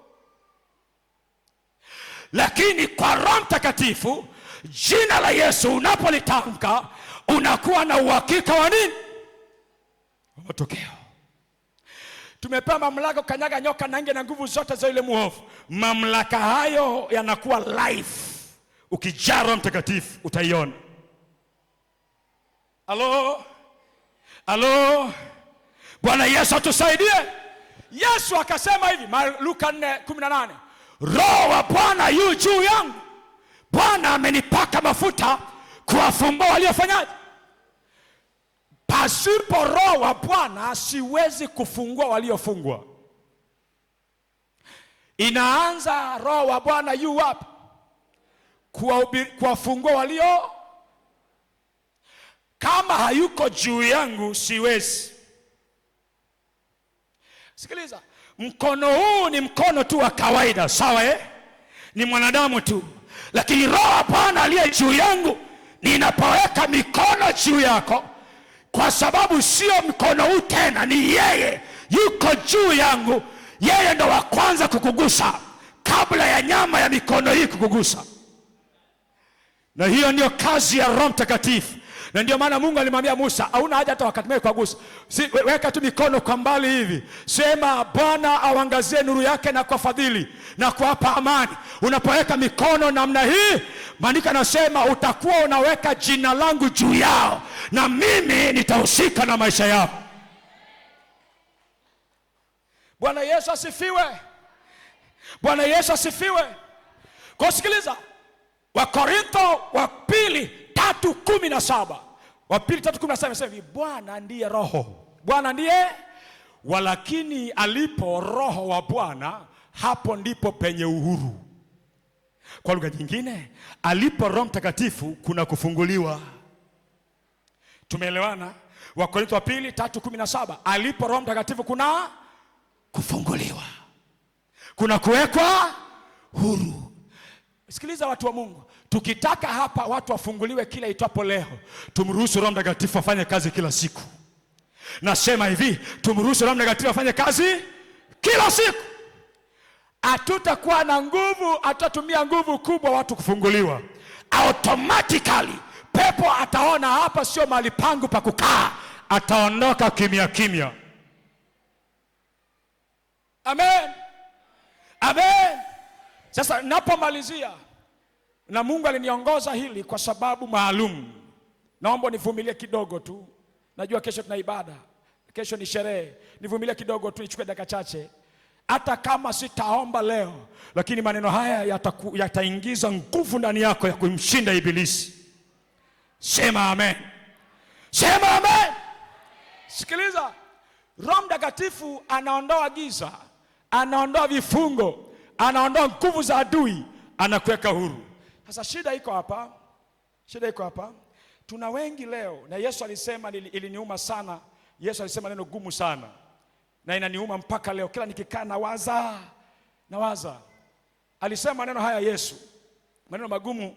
Lakini kwa Roho Mtakatifu, jina la Yesu unapolitamka, unakuwa na uhakika wa nini? Matokeo. Tumepewa mamlaka kukanyaga nyoka na nge na nguvu zote za yule muovu. Mamlaka hayo yanakuwa live. Ukijaa Roho Mtakatifu utaiona. Halo. Bwana Yesu atusaidie. Yesu akasema hivi, Luka 4:18, Roho wa Bwana yu juu yangu, Bwana amenipaka mafuta kuwafungua waliofanyaje. Pasipo Roho wa Bwana siwezi kufungua waliofungwa. Inaanza Roho wa Bwana yu wapi? Kuwafungua walio. Kama hayuko juu yangu siwezi. Sikiliza, mkono huu ni mkono tu wa kawaida, sawa Ni mwanadamu tu. Lakini Roho wa Bwana aliye juu yangu, ninapoweka mikono juu yako, kwa sababu sio mkono huu tena, ni yeye yuko juu yangu, yeye ndo wa kwanza kukugusa kabla ya nyama ya mikono hii kukugusa. Na hiyo ndio kazi ya Roho Mtakatifu. Na ndio maana Mungu alimwambia Musa, hauna haja hata wakati mwe kugusa. Weka tu mikono kwa mbali hivi. Sema, Bwana awangazie nuru yake na kwa fadhili na kuwapa amani. Unapoweka mikono namna hii, maandiko yanasema utakuwa unaweka jina langu juu yao, na mimi nitahusika na maisha yao. Bwana Yesu asifiwe. Bwana Yesu asifiwe. Kwa sikiliza, Wakorintho wa pili 3:17. Wa pili 3:17 inasema hivi, Bwana ndiye Roho. Bwana ndiye, walakini alipo Roho wa Bwana, hapo ndipo penye uhuru. Kwa lugha nyingine, alipo Roho Mtakatifu kuna kufunguliwa. Tumeelewana? Wakorintho wa pili 3:17, alipo Roho Mtakatifu kuna kufunguliwa, kuna kuwekwa huru. Sikiliza watu wa Mungu, tukitaka hapa watu wafunguliwe kila itwapo leo, tumruhusu Roho Mtakatifu afanye kazi kila siku. Nasema hivi, tumruhusu Roho Mtakatifu afanye kazi kila siku. Hatutakuwa na nguvu, atatumia nguvu kubwa watu kufunguliwa. Automatically pepo ataona hapa sio mahali pangu pa kukaa, ataondoka kimya kimya. Amen. Amen. Sasa napomalizia, na Mungu aliniongoza hili kwa sababu maalum, naomba nivumilie kidogo tu. Najua kesho tuna ibada, kesho ni sherehe. Nivumilie kidogo tu, nichukue dakika chache. Hata kama sitaomba leo, lakini maneno haya yataingiza nguvu ndani yako ya kumshinda ibilisi. Sema amen. Sema amen. Sikiliza, Roho Mtakatifu anaondoa giza, anaondoa vifungo, anaondoa nguvu za adui, anakuweka huru. Sasa shida iko hapa. Shida iko hapa. Tuna wengi leo, na Yesu alisema, iliniuma sana. Yesu alisema neno gumu sana, na inaniuma mpaka leo. Kila nikikaa nawaza. Alisema maneno haya Yesu, maneno magumu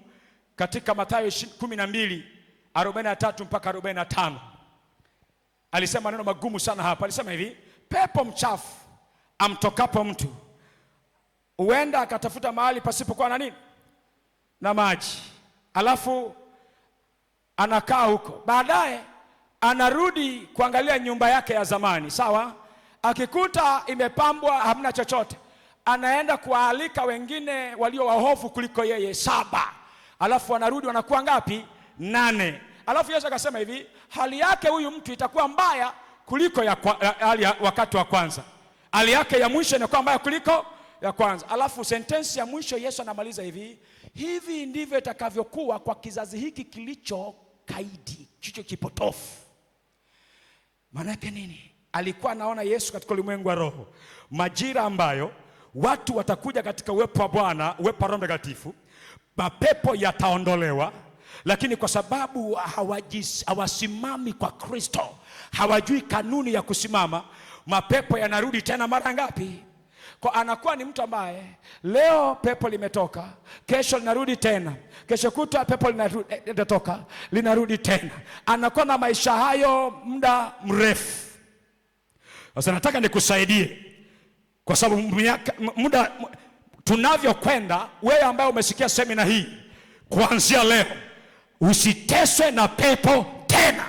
katika Mathayo 12:43 mpaka 45. Alisema maneno magumu sana hapa. Alisema hivi: pepo mchafu amtokapo mtu huenda akatafuta mahali pasipokuwa na nini? Na maji. Alafu anakaa huko. Baadaye anarudi kuangalia nyumba yake ya zamani. Sawa? Akikuta imepambwa hamna chochote, anaenda kuwaalika wengine walio wahofu kuliko yeye 7. Alafu wanarudi wanakuwa ngapi? 8. Alafu Yesu akasema hivi, hali yake huyu mtu itakuwa mbaya kuliko hali ya wakati wa kwanza. Hali yake ya mwisho inakuwa mbaya kuliko ya kwanza. Alafu sentensi ya mwisho Yesu anamaliza hivi: hivi ndivyo itakavyokuwa kwa kizazi hiki kilicho kaidi, kicho kipotofu. Maana yake nini? Alikuwa anaona Yesu katika ulimwengu wa roho, majira ambayo watu watakuja katika uwepo wa Bwana, uwepo wa Roho Mtakatifu, mapepo yataondolewa, lakini kwa sababu hawasimami kwa Kristo, hawajui kanuni ya kusimama, mapepo yanarudi tena mara ngapi? Kwa anakuwa ni mtu ambaye leo pepo limetoka, kesho linarudi tena, kesho kutwa pepo linatoka, linarudi tena. Anakuwa na maisha hayo muda mrefu. Sasa nataka nikusaidie, kwa sababu muda tunavyokwenda, wewe ambaye umesikia semina hii, kuanzia leo usiteswe na pepo tena.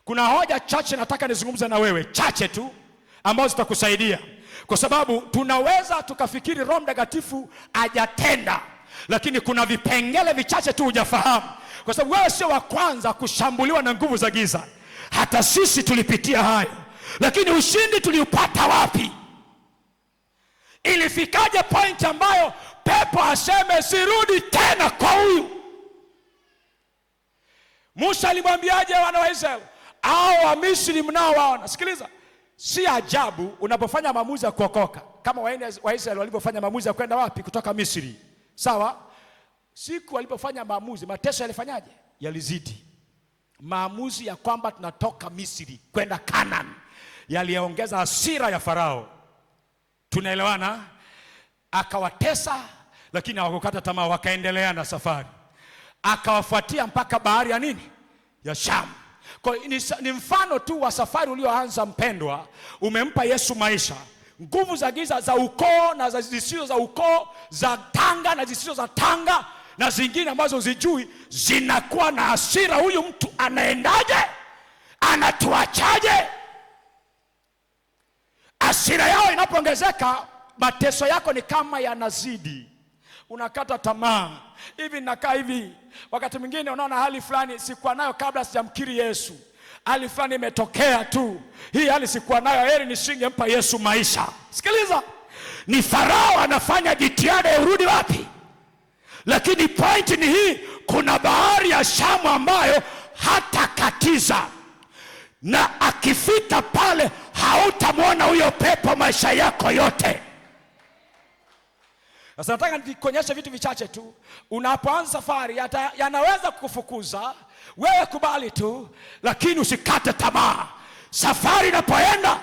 Kuna hoja chache nataka nizungumze na wewe, chache tu, ambazo zitakusaidia. Kwa sababu tunaweza tukafikiri Roho Mtakatifu hajatenda, lakini kuna vipengele vichache tu hujafahamu. Kwa sababu wewe sio wa kwanza kushambuliwa na nguvu za giza. Hata sisi tulipitia hayo, lakini ushindi tuliupata wapi? Ilifikaje point ambayo pepo aseme sirudi tena kwa huyu? Musa alimwambiaje wana wa Israeli? Hao wa Misri mnaowaona. Sikiliza, si ajabu unapofanya maamuzi ya kuokoka, kama Waisraeli walipofanya maamuzi ya kwenda wapi? Kutoka Misri. Sawa? Siku walipofanya maamuzi, mateso yalifanyaje? Yalizidi. Maamuzi ya kwamba tunatoka Misri kwenda Kanaan yaliongeza hasira ya Farao. Tunaelewana? Akawatesa, lakini hawakukata tamaa, wakaendelea na safari. Akawafuatia mpaka bahari ya nini? Ya Shamu. Kwa ni mfano tu wa safari ulioanza mpendwa. Umempa Yesu maisha. Nguvu za giza za ukoo na za zisizo za ukoo, za tanga na zisizo za tanga, na zingine ambazo zijui, zinakuwa na hasira. Huyu mtu anaendaje? Anatuachaje? Hasira yao inapoongezeka, mateso yako ni kama yanazidi. Unakata tamaa. Hivi nakaa hivi. Wakati mwingine unaona hali fulani sikuwa nayo kabla sijamkiri Yesu. Hali fulani imetokea tu. Hii hali sikuwa nayo, heri nisingempa Yesu maisha. Sikiliza. Ni Farao anafanya jitihada ya urudi wapi? Lakini point ni hii, kuna bahari ya Shamu ambayo hatakatiza. Na akifika pale hautamwona huyo pepo maisha yako yote. Sasa nataka nikuonyeshe vitu vichache tu. Unapoanza safari yanaweza kukufukuza, wewe kubali tu, lakini usikate tamaa. Safari inapoenda,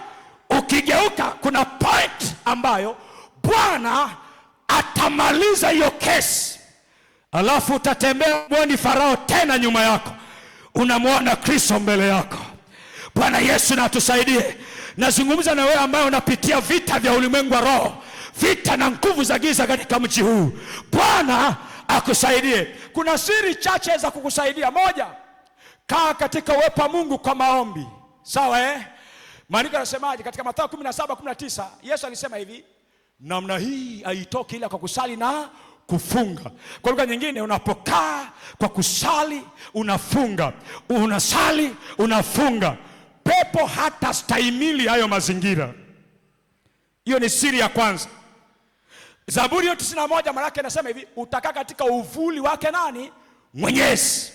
ukigeuka, kuna point ambayo Bwana atamaliza hiyo kesi. Alafu utatembea mwoni Farao tena nyuma yako, unamwona Kristo mbele yako. Bwana Yesu na atusaidie. Nazungumza na wewe ambaye unapitia vita vya ulimwengu wa roho, vita na nguvu za giza katika mji huu. Bwana akusaidie. Kuna siri chache za kukusaidia. Moja, kaa katika uwepo wa Mungu kwa maombi. Sawa Maandiko yanasemaje katika Mathayo 17:19? Yesu alisema hivi, namna hii haitoki ila kwa kusali na kufunga. Kwa lugha nyingine, unapokaa kwa kusali unafunga, unasali unafunga, pepo hata stahimili hayo mazingira. Hiyo ni siri ya kwanza. Zaburi 91 malaki inasema hivi, utakaa katika uvuli wake nani? Mwenyezi.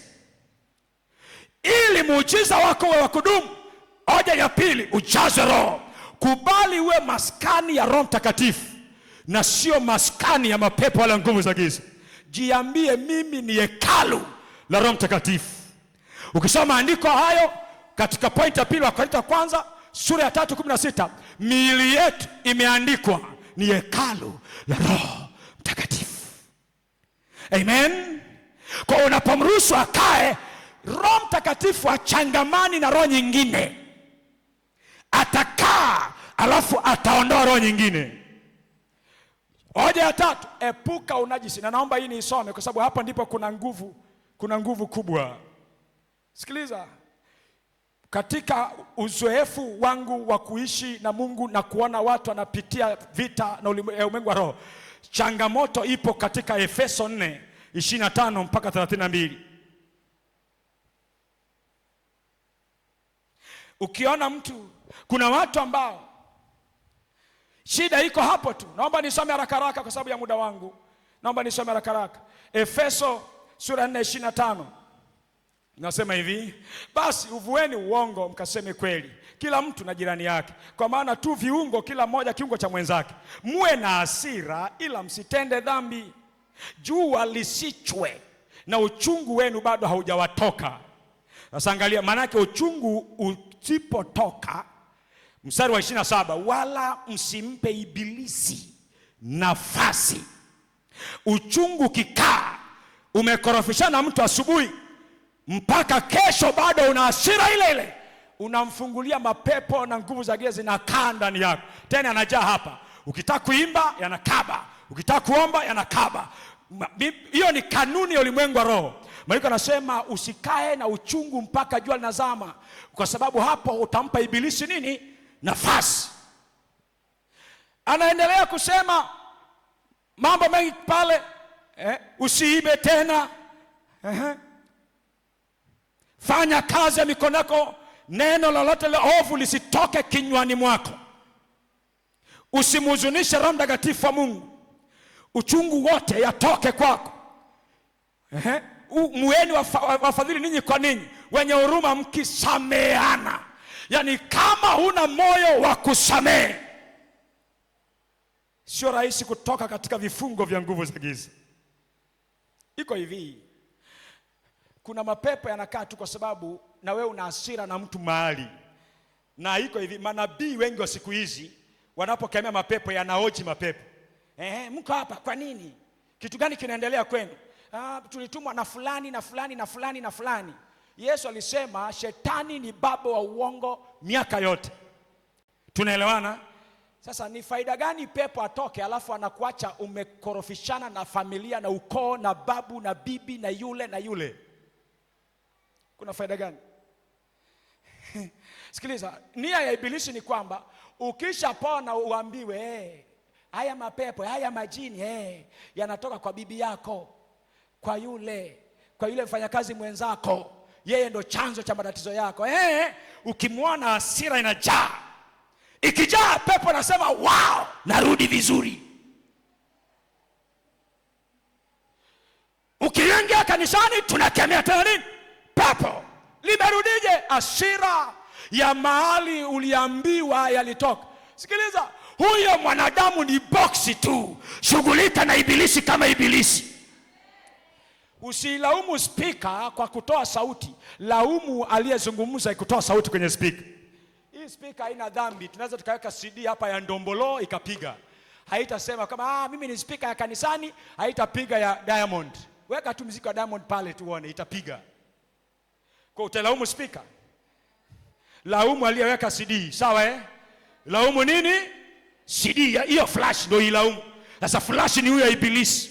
ili muujiza wako uwe wa kudumu. Hoja ya pili, ujaze Roho. Kubali uwe maskani ya Roho Mtakatifu na sio maskani ya mapepo wala nguvu za giza. Jiambie, mimi ni hekalu la Roho Mtakatifu. Ukisoma maandiko hayo katika point ya pili wa Korintho kwanza sura ya 3:16, miili yetu imeandikwa ni hekalu la Roho Mtakatifu. Amen. Kwa unapomruhusu akae, Roho Mtakatifu achangamani na roho nyingine, atakaa alafu ataondoa roho nyingine. Hoja ya tatu, epuka unajisi. Na naomba hii niisome kwa sababu hapa ndipo kuna nguvu kubwa. Sikiliza, katika uzoefu wangu wa kuishi na Mungu na kuona watu wanapitia vita na ulimwengu wa roho, changamoto ipo katika Efeso 4:25 mpaka 32. Ukiona mtu, kuna watu ambao shida iko hapo tu. Naomba nisome haraka kwa sababu ya muda wangu. Naomba nisome haraka. Efeso sura 4:25. Nasema hivi, basi uvueni uongo mkaseme kweli, kila mtu na jirani yake, kwa maana tu viungo, kila mmoja kiungo cha mwenzake. Muwe na hasira ila msitende dhambi. Jua lisichwe na uchungu wenu bado haujawatoka. Sasa angalia, maana yake uchungu usipotoka, mstari wa 27, wala msimpe ibilisi nafasi. Uchungu kikaa, umekorofishana mtu asubuhi mpaka kesho bado una hasira ile ile, unamfungulia mapepo na nguvu za giza zinakaa ndani yako. Tena anajaa hapa. Ukitaka kuimba yanakaba, ukitaka kuomba yanakaba. Hiyo ni kanuni ya ulimwengu wa roho. Maandiko yanasema usikae na uchungu mpaka jua linazama, kwa sababu hapo utampa ibilisi nini? Nafasi. Anaendelea kusema mambo mengi pale, usiibe tena, fanya kazi ya mikono yako, neno lolote ovu lisitoke kinywani mwako, usimhuzunishe Roho Mtakatifu wa Mungu, uchungu wote yatoke kwako. Muweni wafadhili ninyi kwa ninyi, wenye huruma mkisameana. Yani kama huna moyo wa kusamehe, sio rahisi kutoka katika vifungo vya nguvu za giza. Iko hivi, kuna mapepo yanakaa tu kwa sababu na wewe una hasira na mtu mahali. Na iko hivi, manabii wengi wa siku hizi wanapokemea mapepo yanaoji mapepo. Mko hapa kwa nini? Kitu gani kinaendelea kwenu? Tulitumwa na fulani na fulani na fulani na fulani. Yesu alisema shetani ni baba wa uongo miaka yote. Tunaelewana? Sasa ni faida gani pepo atoke alafu anakuacha umekorofishana na familia na ukoo na babu na bibi na yule na yule? Kuna faida gani? Sikiliza, nia ya ibilisi ni kwamba ukishapona uambiwe, haya mapepo, haya majini, yanatoka kwa bibi yako, kwa yule mfanyakazi mwenzako, yeye ndo chanzo cha matatizo yako. Ukimwona hasira inajaa, ikijaa pepo nasema wow, narudi vizuri. Ukiingia kanisani tunakemea tena nini? Pepo limerudije? Hasira ya mahali uliambiwa yalitoka. Sikiliza, huyo mwanadamu ni boksi tu. Shughulika na ibilisi kama ibilisi. Usilaumu speaker kwa kutoa sauti, laumu aliyezungumza kutoa sauti kwenye speaker. Hii speaker haina dhambi. Tunaweza tukaweka CD hapa ya Ndombolo ikapiga, haitasema kama mimi ni speaker ya kanisani, haitapiga ya Diamond. Weka tu muziki wa Diamond pale tuone, itapiga. Kwa utalaumu speaker, laumu aliyeweka CD, sawa Laumu nini? CD hiyo flash ndio ilaumu. Sasa flash ni huyo ibilisi.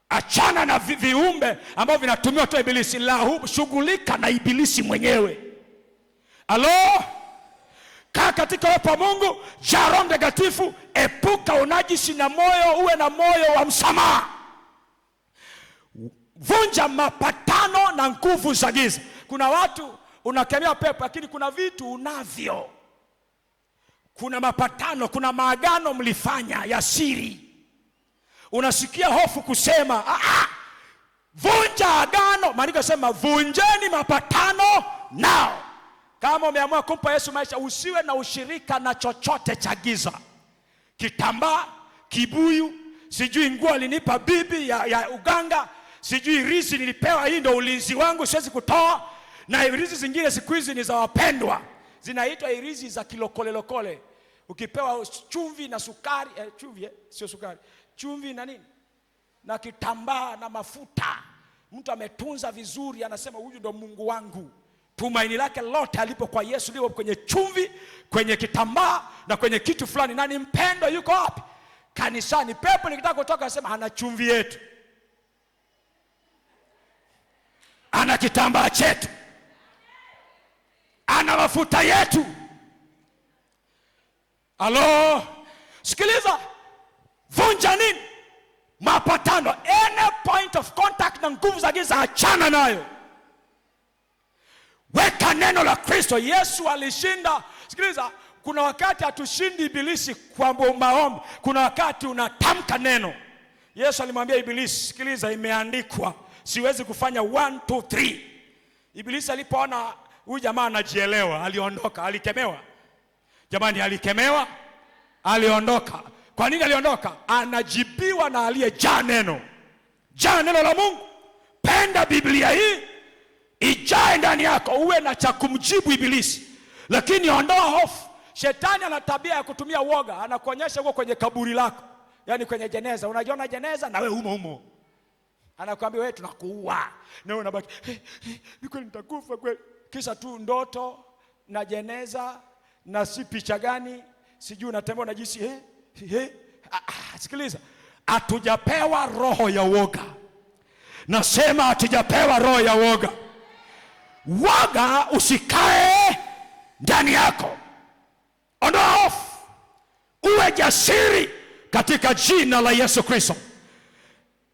Achana na viumbe ambao vinatumiwa tu ibilisi. Shughulika na ibilisi mwenyewe. Alo? Kaa katika uwepo wa Mungu, jaa Roho Mtakatifu, epuka unajisi na moyo, uwe na moyo wa msamaha. Vunja mapatano na nguvu za giza. Kuna watu unakemea pepo lakini kuna vitu unavyo. Kuna mapatano, kuna maagano mlifanya ya siri. Unasikia hofu kusema, Vunja agano, maandiko yanasema vunjeni mapatano nao. Kama umeamua kumpa Yesu maisha, usiwe na ushirika na chochote cha giza. Kitambaa, kibuyu, sijui nguo alinipa bibi ya uganga, sijui rizi nilipewa, hii ndio ulinzi wangu, siwezi kutoa. Na rizi zingine siku hizi ni za wapendwa, zinaitwa rizi za kilokole. Ukipewa chumvi na sukari, chumvi sio sukari, chumvi na nini na kitambaa na mafuta, mtu ametunza vizuri, anasema huyu ndo Mungu wangu. Tumaini lake lote alipo kwa Yesu lipo kwenye chumvi, kwenye kitambaa na kwenye kitu fulani. Nani mpendo yuko wapi? Kanisani. Pepo likitaka kutoka anasema ana chumvi yetu, ana kitambaa chetu, ana mafuta yetu. Halo, sikiliza, vunja nini? Mapatano. Any point of contact na nguvu za giza, achana nayo. Weka neno la Kristo. Yesu alishinda. Sikiliza, kuna wakati hatushindi ibilisi kwa maombi, kuna wakati unatamka neno. Yesu alimwambia ibilisi, sikiliza, imeandikwa, siwezi kufanya 1 2 3. Ibilisi alipoona huyu jamaa anajielewa, aliondoka. Alikemewa jamani, alikemewa, aliondoka. Kwa nini aliondoka? Anajibiwa na aliyejaa neno. Jaa neno la Mungu. Penda Biblia hii ijae ndani yako, uwe na cha kumjibu ibilisi. Lakini ondoa hofu. Shetani ana tabia ya kutumia uoga. Anakuonyesha uko kwenye kaburi lako, yani kwenye jeneza. Unajiona jeneza na wewe humo. Anakuambia wewe tunakuua, na wewe unabaki ni kweli nitakufa kweli. Kisha tu ndoto na jeneza na si picha gani, sijui unatembea unajisi sikiliza, hatujapewa roho ya uoga. Nasema hatujapewa roho ya uoga. Woga usikae ndani yako. Ondoa hofu. Uwe jasiri katika jina la Yesu Kristo.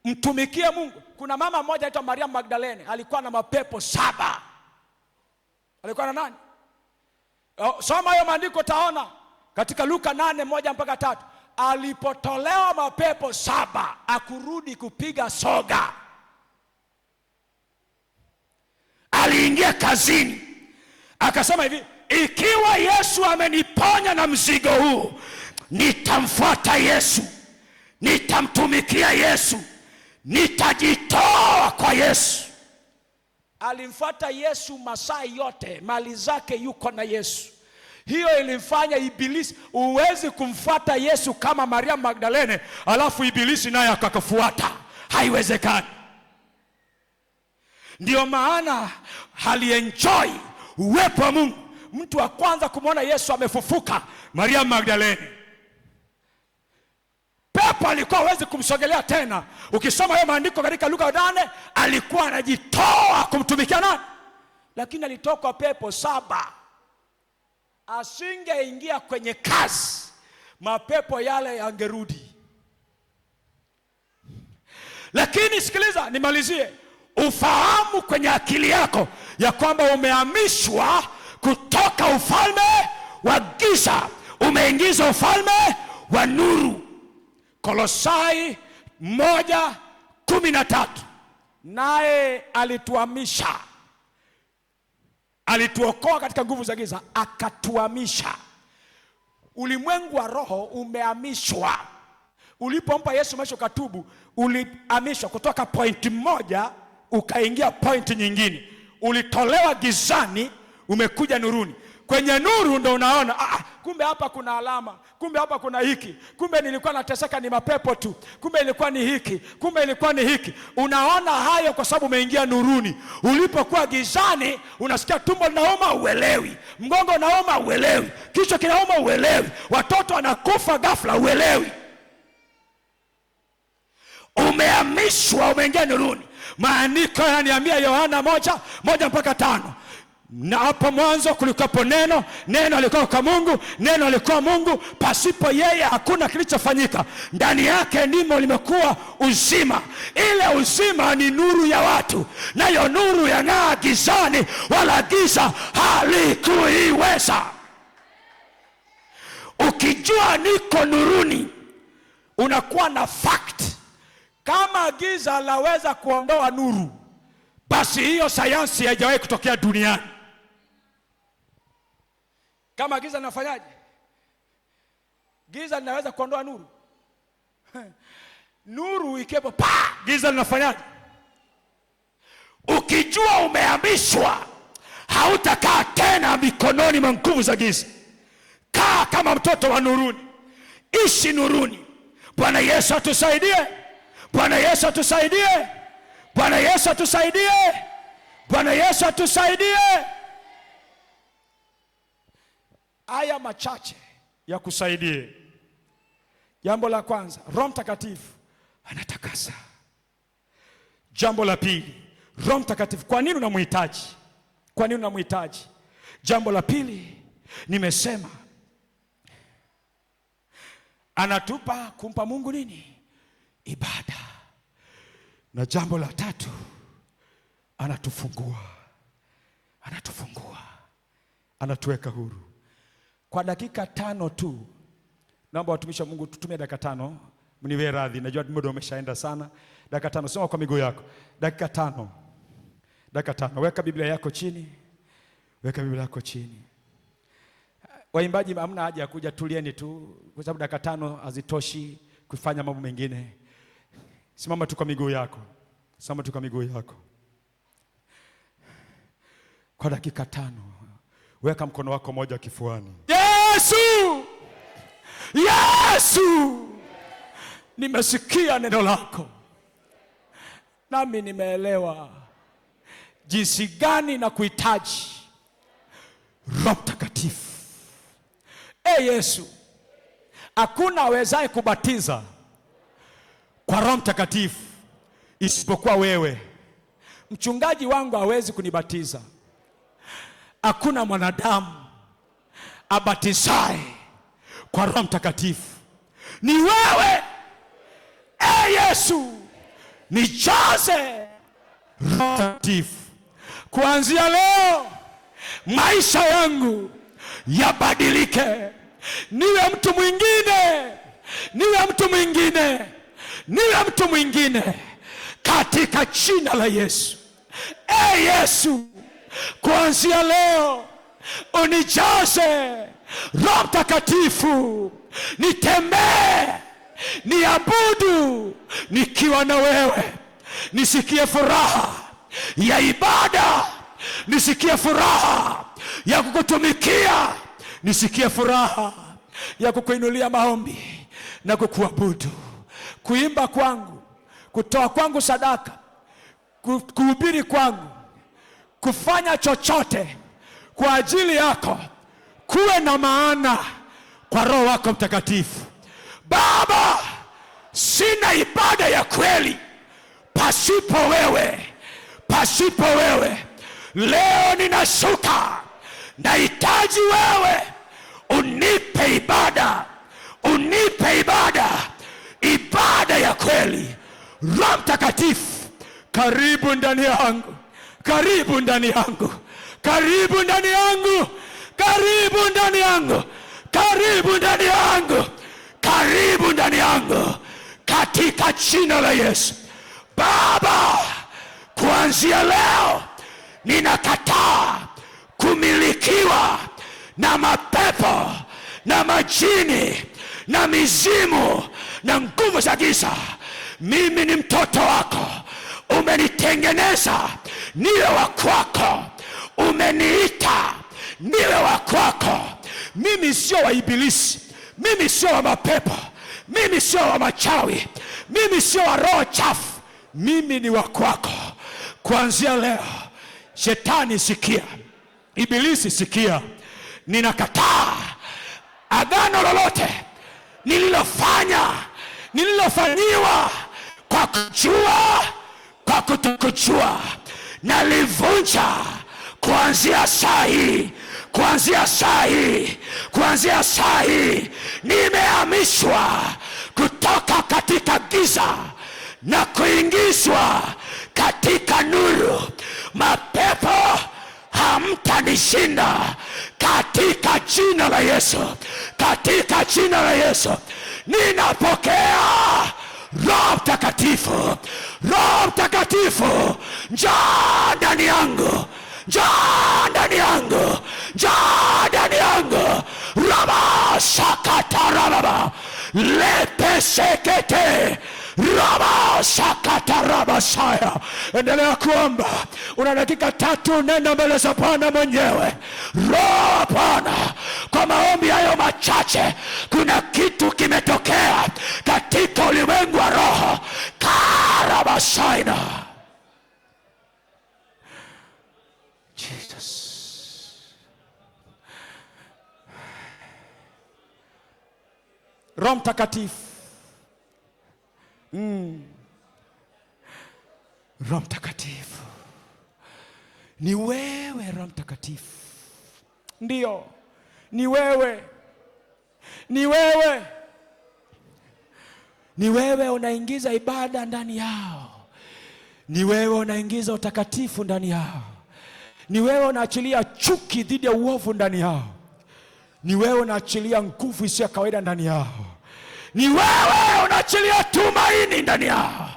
Mtumikie Mungu. Kuna mama mmoja anaitwa Maria Magdalene, alikuwa na mapepo 7. Alikuwa na nani? Soma hayo maandiko taona katika Luka 8:1-3. Alipotolewa mapepo 7, akurudi kupiga soga. Aliingia kazini, akasema hivi, ikiwa Yesu ameniponya na mzigo huu, nitamfuata Yesu, nitamtumikia Yesu, nitajitoa kwa Yesu. Alimfuata Yesu masaa yote, mali zake yuko na Yesu. Hiyo ilimfanya ibilisi. Uwezi kumfuata Yesu kama Maria Magdalene alafu ibilisi naye akakufuata, haiwezekani. Ndio maana alienjoy uwepo wa Mungu. Mtu wa kwanza kumwona Yesu amefufuka, Maria Magdalene. Pepo alikuwa hawezi kumsogelea tena. Ukisoma hayo maandiko katika Luka 8, alikuwa anajitoa kumtumikia nani? Lakini alitoka pepo 7. Asingeingia kwenye kazi, mapepo yale yangerudi. Lakini sikiliza, nimalizie. Ufahamu kwenye akili yako ya kwamba umehamishwa kutoka ufalme wa giza, umeingizwa ufalme wa nuru. Kolosai 1:13. Naye alituhamisha, alituokoa katika nguvu za giza, akatuhamisha. Ulimwengu wa roho umehamishwa. Ulipompa Yesu maisha ukatubu, ulihamishwa kutoka point moja ukaingia point nyingine. Ulitolewa gizani, umekuja nuruni. Kwenye nuru ndo unaona kumbe hapa kuna alama, kumbe hapa kuna hiki, kumbe nilikuwa nateseka ni mapepo tu, kumbe ilikuwa ni hiki, kumbe ilikuwa ni hiki. Unaona hayo kwa sababu umeingia nuruni. Ulipokuwa gizani, unasikia tumbo linauma, uelewi, mgongo unauma, uelewi, kichwa kinauma, uelewi, watoto wanakufa ghafla, uelewi. Umehamishwa, umeingia nuruni. Maandiko yananiambia Yohana 1:1-5. Na hapo mwanzo kulikuwa neno, neno alikuwa kwa Mungu, neno alikuwa Mungu, pasipo yeye hakuna kilichofanyika. Ndani yake ndimo limekuwa uzima. Ile uzima ni nuru ya watu, nayo nuru yang'aa gizani, wala giza halikuiweza. Ukijua niko nuruni, unakuwa na fact. Kama giza laweza kuondoa nuru, basi hiyo sayansi haijawahi kutokea duniani. Kama giza linafanyaje? Giza linaweza kuondoa nuru. Nuru ikiwepo, giza linafanyaje? Ukijua umehamishwa, hautakaa tena mikononi mwa nguvu za giza. Kaa kama mtoto wa nuruni, ishi nuruni. Bwana Yesu atusaidie. Bwana Yesu atusaidie. Bwana Yesu atusaidie. Bwana Yesu atusaidie. Aya machache ya kusaidie. Jambo la kwanza, Roho Mtakatifu anatakasa. Jambo la pili, Roho Mtakatifu, kwa nini unamhitaji? Kwa nini unamhitaji? Jambo la pili, nimesema anatupa kumpa Mungu nini? Ibada. Na jambo la tatu, anatufungua. Anatufungua. Anatuweka huru. Kwa dakika 5 tu, naomba watumishi wa Mungu tutumie dakika 5. Mniwe radhi, najua muda umeshaenda sana. Dakika 5, soma kwa miguu yako. Dakika 5. Dakika 5. Weka Biblia yako chini. Weka Biblia yako chini. Waimbaji hamna haja ya kuja, tulieni tu, kwa sababu dakika 5 hazitoshi kufanya mambo mengine. Simama tu kwa miguu yako. Simama tu kwa miguu yako. Kwa dakika 5, weka mkono wako moja kifuani. Yesu! Yesu! Nimesikia neno lako, nami nimeelewa jinsi gani na kuhitaji Roho Mtakatifu. Yesu, hakuna awezaye kubatiza kwa Roho Mtakatifu isipokuwa wewe. Mchungaji wangu hawezi kunibatiza. Hakuna mwanadamu abatizaye kwa Roho Mtakatifu, ni wewe. Yesu, nijaze Roho Mtakatifu. Kuanzia leo maisha yangu yabadilike, niwe mtu mwingine, niwe mtu mwingine, niwe mtu mwingine, katika jina la Yesu. Yesu, kuanzia leo unijaze Roho Mtakatifu, nitembee, niabudu nikiwa na wewe, nisikie furaha ya ibada, nisikie furaha ya kukutumikia, nisikie furaha ya kukuinulia maombi na kukuabudu. Kuimba kwangu, kutoa kwangu sadaka, kuhubiri kwangu, kufanya chochote kwa ajili yako, kuwe na maana kwa Roho wako Mtakatifu. Baba, sina ibada ya kweli pasipo wewe, pasipo wewe. Leo ninashuka, nahitaji wewe, unipe ibada, unipe ibada, ibada ya kweli. Roho Mtakatifu, karibu ndani yangu, karibu ndani yangu, karibu ndani yangu, karibu ndani yangu, karibu ndani yangu, karibu ndani yangu, katika jina la Yesu. Baba, kuanzia leo ninakataa kumilikiwa na mapepo na majini na mizimu na nguvu za giza. Mimi ni mtoto wako, umenitengeneza niwe wa kwako, umeniita niwe wa kwako. Mimi sio wa ibilisi, mimi sio wa mapepo, mimi sio wa machawi, mimi sio wa roho chafu, mimi ni wa kwako. Kuanzia leo, shetani sikia, ibilisi sikia, ninakataa agano lolote nililofanyiwa kwa kujua, kwa kutokujua, nalivunja kuanzia saa hii, kuanzia saa hii, kuanzia saa hii. Nimehamishwa kutoka katika giza na kuingizwa katika nuru. Mapepo hamtanishinda katika jina la Yesu, katika jina la Yesu. Ninapokea Roho Mtakatifu, Roho Mtakatifu, njoo ndani yangu, njoo ndani yangu, njoo ndani yangu. Raba sakata raba lepe sekete raba sakata raba saya. Endelea kuomba. Una dakika 3, nenda mbele za Bwana mwenyewe. Roho Bwana, kwa maombi hayo machache kuna kitu kimetokea katika ulimwengu wa roho. Karabasaina. Jesus. Roho Mtakatifu. Roho Mtakatifu. Ni wewe Roho Mtakatifu. Ndio. Ni wewe. Ni wewe. Ni wewe unaingiza ibada ndani yao. Ni wewe unaingiza utakatifu ndani yao. Ni wewe unaachilia chuki dhidi ya uovu ndani yao. Ni wewe unaachilia nguvu isiyo kawaida ndani yao. Ni wewe unaachilia tumaini ndani yao.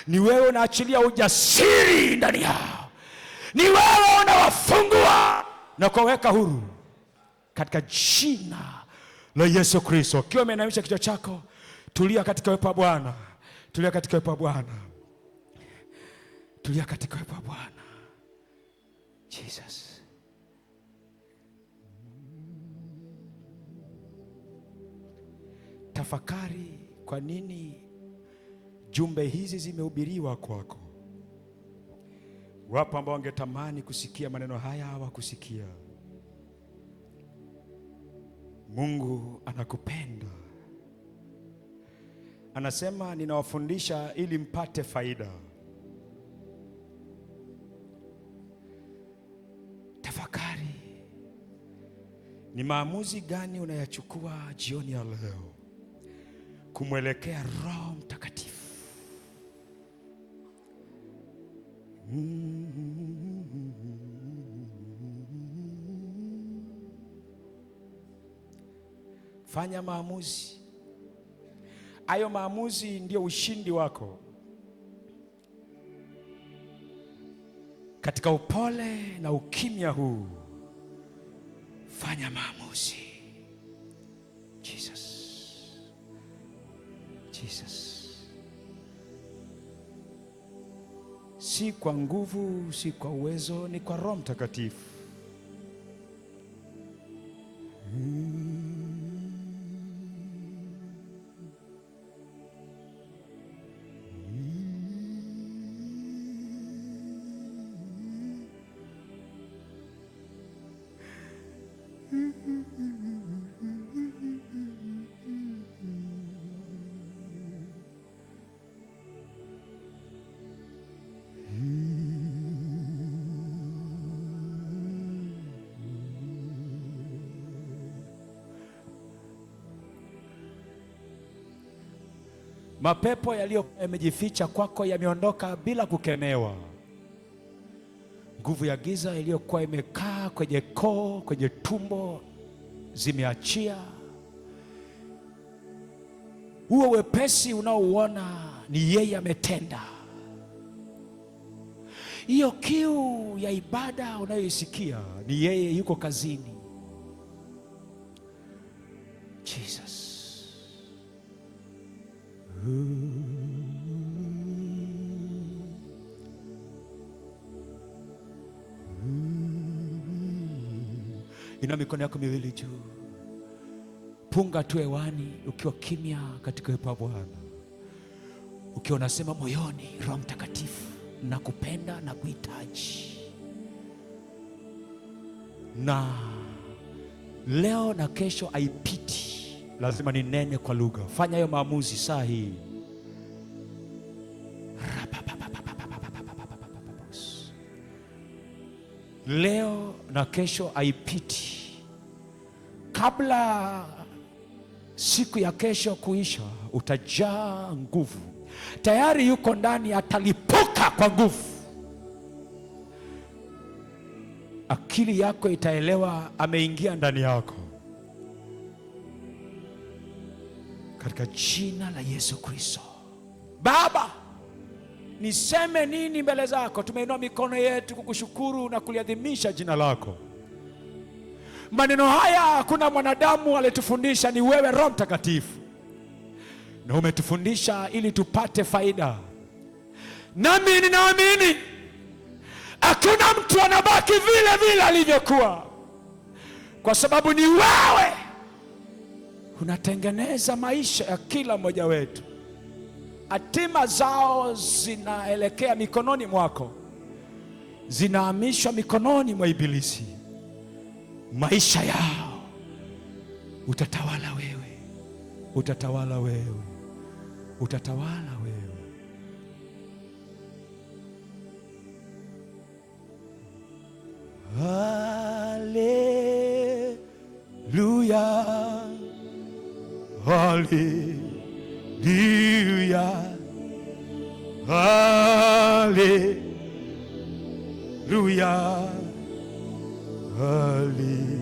Ni wewe unaachilia ujasiri ndani yao. Ni wewe unawafungua na kuwaweka huru katika jina la Yesu Kristo. Ukiwa umeinamisha kichwa chako, tulia katika uwepo wa Bwana. Tulia katika uwepo wa Bwana. Tulia katika uwepo wa Bwana. Jesus. Tafakari kwa nini jumbe hizi zimehubiriwa kwako. Wapo ambao wangetamani kusikia maneno haya hawakusikia. Mungu anakupenda. Anasema ninawafundisha ili mpate faida. Tafakari. Ni maamuzi gani unayachukua jioni ya leo kumwelekea Roho Mtakatifu? Fanya maamuzi. Hayo maamuzi ndio ushindi wako. Katika upole na ukimya huu, fanya maamuzi. Jesus. Jesus. Si kwa nguvu, si kwa uwezo, ni kwa Roho Mtakatifu. Mapepo yaliyokuwa yamejificha kwako yameondoka bila kukemewa. Nguvu ya giza iliyokuwa imekaa kwenye koo, kwenye tumbo, zimeachia. Huo wepesi unaouona ni yeye ametenda. Hiyo kiu ya ibada unayoisikia ni yeye yuko kazini. Jesus. Ina mikono yako miwili juu. Punga tu hewani ukiwa kimya katika uwepo wa Bwana. Ukiwa unasema moyoni, Roho Mtakatifu, nakupenda na kuhitaji. Na leo na kesho haipiti, lazima ninene kwa lugha. Fanya hiyo maamuzi saa hii. Leo na kesho haipiti. Kabla siku ya kesho kuisha, utajaa nguvu. Tayari yuko ndani, atalipuka kwa nguvu. Akili yako itaelewa ameingia ndani yako. Katika jina la Yesu Kristo. Baba, niseme nini mbele zako? Tumeinua mikono yetu kukushukuru na kuliadhimisha jina lako. Maneno haya hakuna mwanadamu alitufundisha, ni wewe Roho Mtakatifu, na umetufundisha ili tupate faida. Nami ninaamini hakuna mtu anabaki vile vile alivyokuwa, kwa sababu ni wewe unatengeneza maisha ya kila mmoja wetu. Hatima zao zinaelekea mikononi mwako, zinahamishwa mikononi mwa Ibilisi. Maisha yao utatawala wewe, utatawala wewe, utatawala wewe. Haleluya, haleluya, haleluya, haleluya,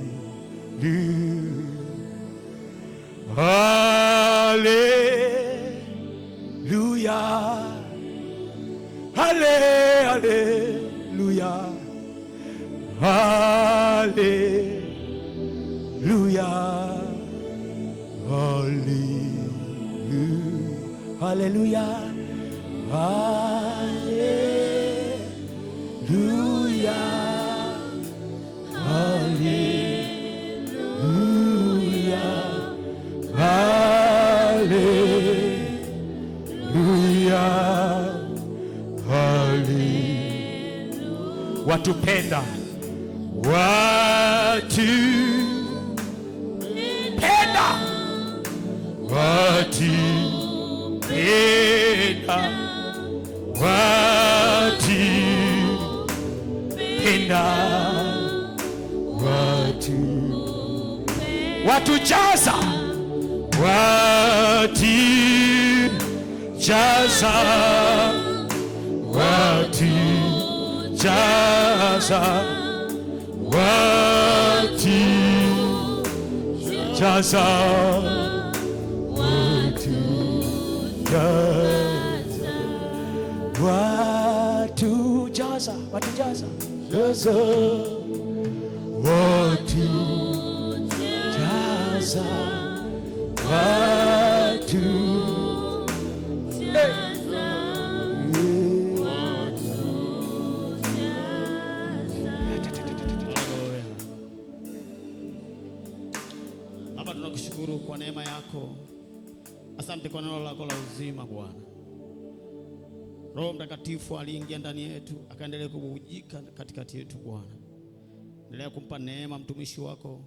haleluya, haleluya, haleluya, haleluya, haleluya, haleluya, haleluya. Watupenda, watupenda, watupenda, watupenda, watujaza, watujaza, watujaza, watujaza, watujaza, watujaza, jaza, watujaza, watu. Baba, tunakushukuru kwa neema yako. Asante kwa neno lako la uzima Bwana. Roho Mtakatifu aliingia ndani yetu, akaendelea kububujika katikati yetu Bwana. Endelea kumpa neema mtumishi wako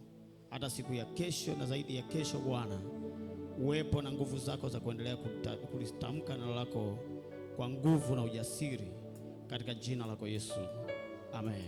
hata siku ya kesho na zaidi ya kesho Bwana. Uwepo na nguvu zako za kuendelea kulitamka neno lako kwa nguvu na ujasiri, katika jina lako Yesu. Amen.